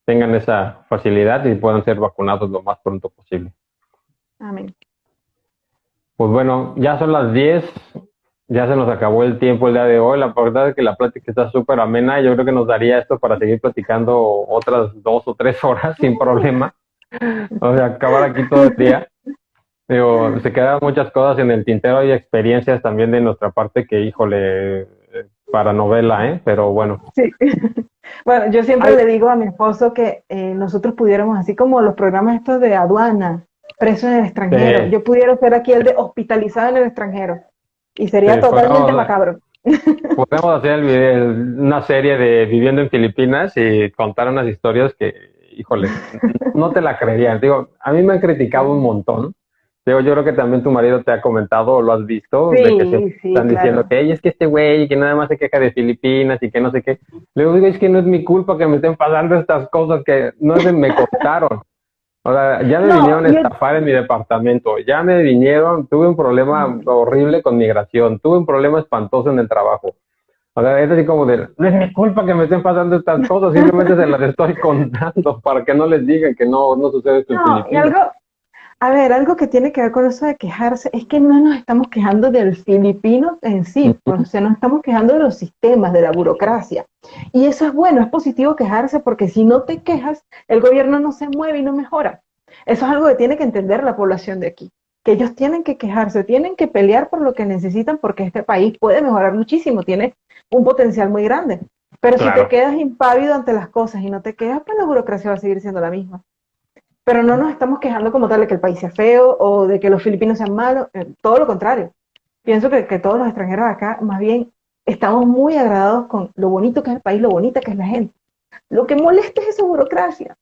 tengan esa facilidad y puedan ser vacunados lo más pronto posible. Amén. Pues bueno, ya son las 10, ya se nos acabó el tiempo el día de hoy. La verdad es que la plática está súper amena y yo creo que nos daría esto para seguir platicando otras 2 o 3 horas sin problema. O sea, acabar aquí todo el día. Digo, se quedan muchas cosas en el tintero y experiencias también de nuestra parte que, híjole, para novela, ¿eh? Pero bueno. Sí. Bueno, yo siempre Ay, le digo a mi esposo que nosotros pudiéramos, así como los programas estos de aduana, preso en el extranjero, te, yo pudiera ser aquí el de hospitalizado en el extranjero y sería te totalmente podemos, macabro. podemos hacer una serie de viviendo en Filipinas y contar unas historias que, híjole, no te la creerían. Digo, a mí me han criticado un montón. Digo, yo creo que también tu marido te ha comentado o lo has visto, de que siempre Sí, sí, están diciendo claro. que "Ey, es que este güey que nada más se queja de Filipinas y que no sé qué". Le digo, es que no es mi culpa que me estén pasando estas cosas que no es de, me contaron. O sea, ya me No, vinieron a estafar en mi departamento, ya me vinieron, tuve un problema horrible con migración, tuve un problema espantoso en el trabajo. O sea, es así como de, no es mi culpa que me estén pasando estas cosas, simplemente se las estoy contando para que no les digan que no sucede esto en no, y Filipinas. algo, a ver, algo que tiene que ver con eso de quejarse es que no nos estamos quejando del filipino en sí, pues, o sea, nos estamos quejando de los sistemas, de la burocracia. Y eso es bueno, es positivo quejarse porque si no te quejas, el gobierno no se mueve y no mejora. Eso es algo que tiene que entender la población de aquí, que ellos tienen que quejarse, tienen que pelear por lo que necesitan porque este país puede mejorar muchísimo, tiene un potencial muy grande. Pero si te Claro, quedas impávido ante las cosas y no te quejas, pues la burocracia va a seguir siendo la misma. Pero no nos estamos quejando como tal de que el país sea feo o de que los filipinos sean malos, todo lo contrario. Pienso que todos los extranjeros acá, más bien, estamos muy agradados con lo bonito que es el país, lo bonita que es la gente. Lo que molesta es esa burocracia.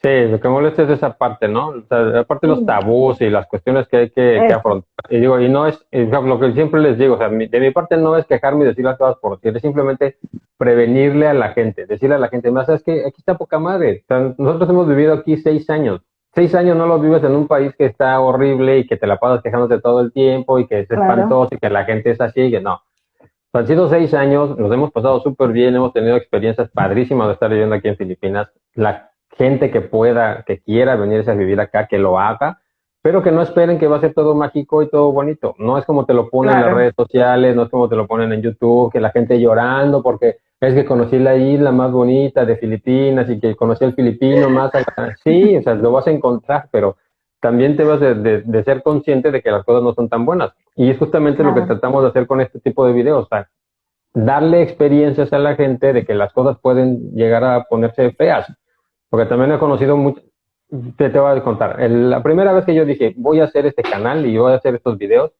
Sí, lo que molesta es esa parte, ¿no? O sea, aparte de los tabús y las cuestiones que hay que afrontar. Y digo, y no es, lo que siempre les digo, o sea, de mi parte no es quejarme y decir las cosas por decir, es simplemente prevenirle a la gente, decirle a la gente, más sabes que aquí está poca madre. O sea, nosotros hemos vivido aquí 6 años. 6 años no los vives en un país que está horrible y que te la pasas quejándote todo el tiempo y que es espantoso y que la gente es así, que no. Han sido 6 años, nos hemos pasado súper bien, hemos tenido experiencias padrísimas de estar viviendo aquí en Filipinas. La gente que pueda, que quiera venirse a vivir acá, que lo haga, pero que no esperen que va a ser todo mágico y todo bonito. No es como te lo ponen en las redes sociales, no es como te lo ponen en YouTube, que la gente llorando porque es que conocí la isla más bonita de Filipinas y que conocí al filipino más acá. Sí, o sea, lo vas a encontrar, pero también te vas de ser consciente de que las cosas no son tan buenas. Y es justamente lo que tratamos de hacer con este tipo de videos, o sea, darle experiencias a la gente de que las cosas pueden llegar a ponerse feas. Porque también he conocido mucho, te voy a contar, la primera vez que yo dije, voy a hacer este canal y voy a hacer estos videos,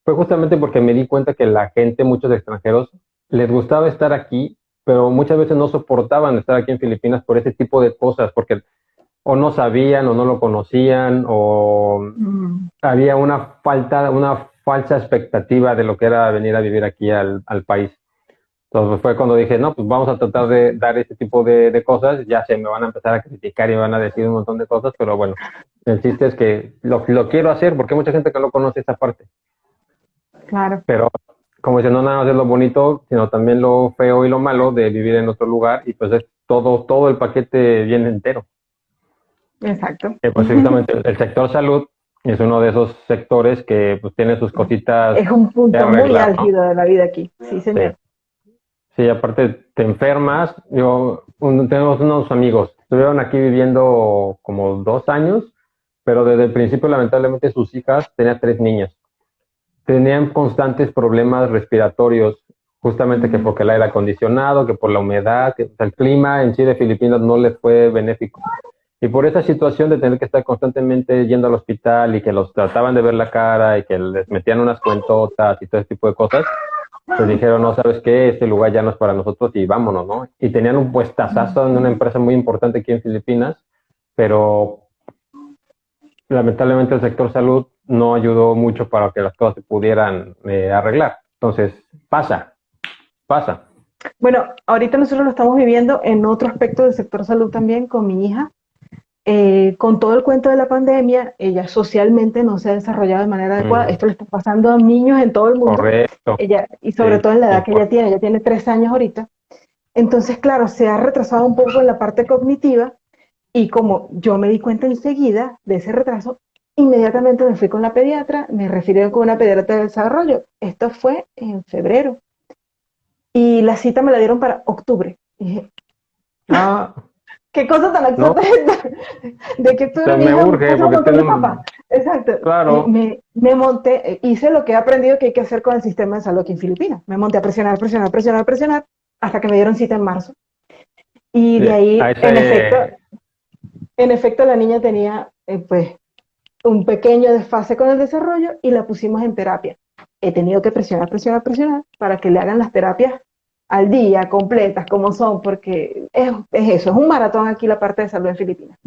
fue justamente porque me di cuenta que la gente, muchos extranjeros, les gustaba estar aquí, pero muchas veces no soportaban estar aquí en Filipinas por ese tipo de cosas, porque o no sabían o no lo conocían o había una falsa expectativa de lo que era venir a vivir aquí al país. Entonces fue cuando dije, no, pues vamos a tratar de dar este tipo de cosas, ya se me van a empezar a criticar y van a decir un montón de cosas, pero bueno, el chiste es que lo quiero hacer porque hay mucha gente que no conoce esa parte. Claro. Pero como dice, no nada más es lo bonito, sino también lo feo y lo malo de vivir en otro lugar y pues es todo el paquete bien entero. Exacto. Pues justamente el sector salud es uno de esos sectores que pues tiene sus cositas. Es un punto arreglar, muy álgido, ¿no?, de la vida aquí. Sí, señor. Sí, aparte te enfermas. Tenemos unos amigos, estuvieron aquí viviendo como 2 años, pero desde el principio lamentablemente sus hijas, tenían 3 niñas, tenían constantes problemas respiratorios, justamente que porque el aire acondicionado, que por la humedad, que el clima en sí de Filipinas no les fue benéfico. Y por esa situación de tener que estar constantemente yendo al hospital y que los trataban de ver la cara y que les metían unas cuentotas y todo ese tipo de cosas, pues dijeron, no, ¿sabes qué? Este lugar ya no es para nosotros y vámonos, ¿no? Y tenían un puestazazo en una empresa muy importante aquí en Filipinas, pero lamentablemente el sector salud no ayudó mucho para que las cosas se pudieran arreglar. Entonces, pasa. Bueno, ahorita nosotros lo estamos viviendo en otro aspecto del sector salud también con mi hija. Con todo el cuento de la pandemia, ella socialmente no se ha desarrollado de manera adecuada. Esto le está pasando a niños en todo el mundo. Correcto. Y sobre todo en la edad que ella tiene 3 años ahorita. Entonces, claro, se ha retrasado un poco en la parte cognitiva y como yo me di cuenta enseguida de ese retraso, inmediatamente me fui con la pediatra, me refirieron con una pediatra de desarrollo. Esto fue en febrero. Y la cita me la dieron para octubre. Y dije, qué cosa tan absurda de que tú me urge porque papá. Exacto. Claro. Me monté, hice lo que he aprendido que hay que hacer con el sistema de salud aquí en Filipinas. Me monté a presionar, hasta que me dieron cita en marzo. Y de ahí, en efecto, la niña tenía pues un pequeño desfase con el desarrollo y la pusimos en terapia. He tenido que presionar para que le hagan las terapias al día, completas, como son, porque es eso, es un maratón aquí la parte de salud en Filipinas.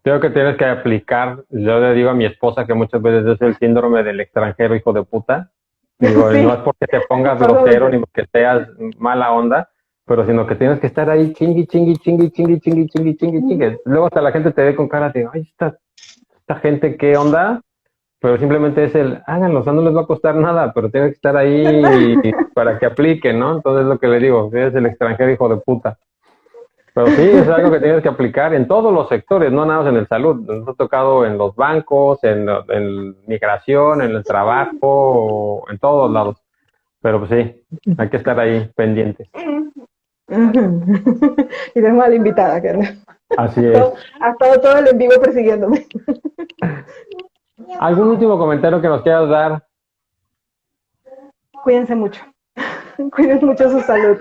Creo que tienes que aplicar, yo le digo a mi esposa que muchas veces es el síndrome del extranjero hijo de puta. Digo, sí. No es porque te pongas grosero ni porque seas mala onda, pero sino que tienes que estar ahí chingui. Luego hasta la gente te ve con cara de, ay, esta gente, ¿qué onda? Pero simplemente es háganlo, o sea, no les va a costar nada, pero tienes que estar ahí para que apliquen, ¿no? Entonces es lo que le digo, eres el extranjero hijo de puta. Pero sí, es algo que tienes que aplicar en todos los sectores, no nada más en el salud. Nos ha tocado en los bancos, en migración, en el trabajo, en todos lados. Pero pues sí, hay que estar ahí pendientes. Y tenemos a la invitada, que así es. Ha estado todo el en vivo persiguiéndome. ¿Algún último comentario que nos quieras dar? Cuídense mucho. Cuiden mucho su salud.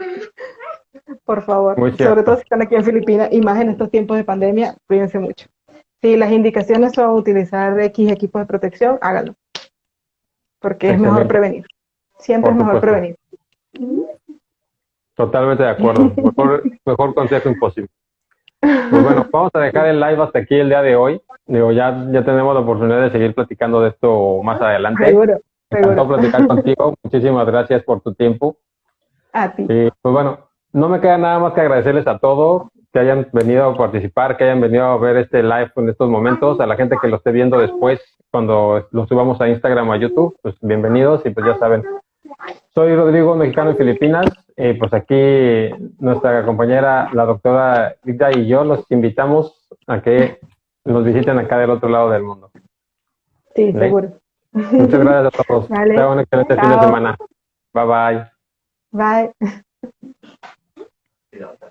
Por favor. Sobre todo si están aquí en Filipinas y más en estos tiempos de pandemia, cuídense mucho. Si las indicaciones son utilizar X equipos de protección, háganlo. Porque es mejor prevenir. Siempre es mejor prevenir. Totalmente de acuerdo. Mejor consejo imposible. Pues bueno, vamos a dejar el live hasta aquí el día de hoy. Digo, ya tenemos la oportunidad de seguir platicando de esto más adelante. Seguro, Me encantó seguro. platicar contigo. Muchísimas gracias por tu tiempo. A ti. Y pues bueno, no me queda nada más que agradecerles a todos que hayan venido a participar, que hayan venido a ver este live en estos momentos, a la gente que lo esté viendo después, cuando lo subamos a Instagram o a YouTube, pues bienvenidos y pues ya saben. Soy Rodrigo, mexicano en Filipinas, y pues aquí nuestra compañera, la doctora Rita y yo los invitamos a que nos visiten acá del otro lado del mundo. Sí, ¿Sí? seguro. Muchas gracias a todos. Vale. Tengan un excelente fin de semana. Bye bye. Bye.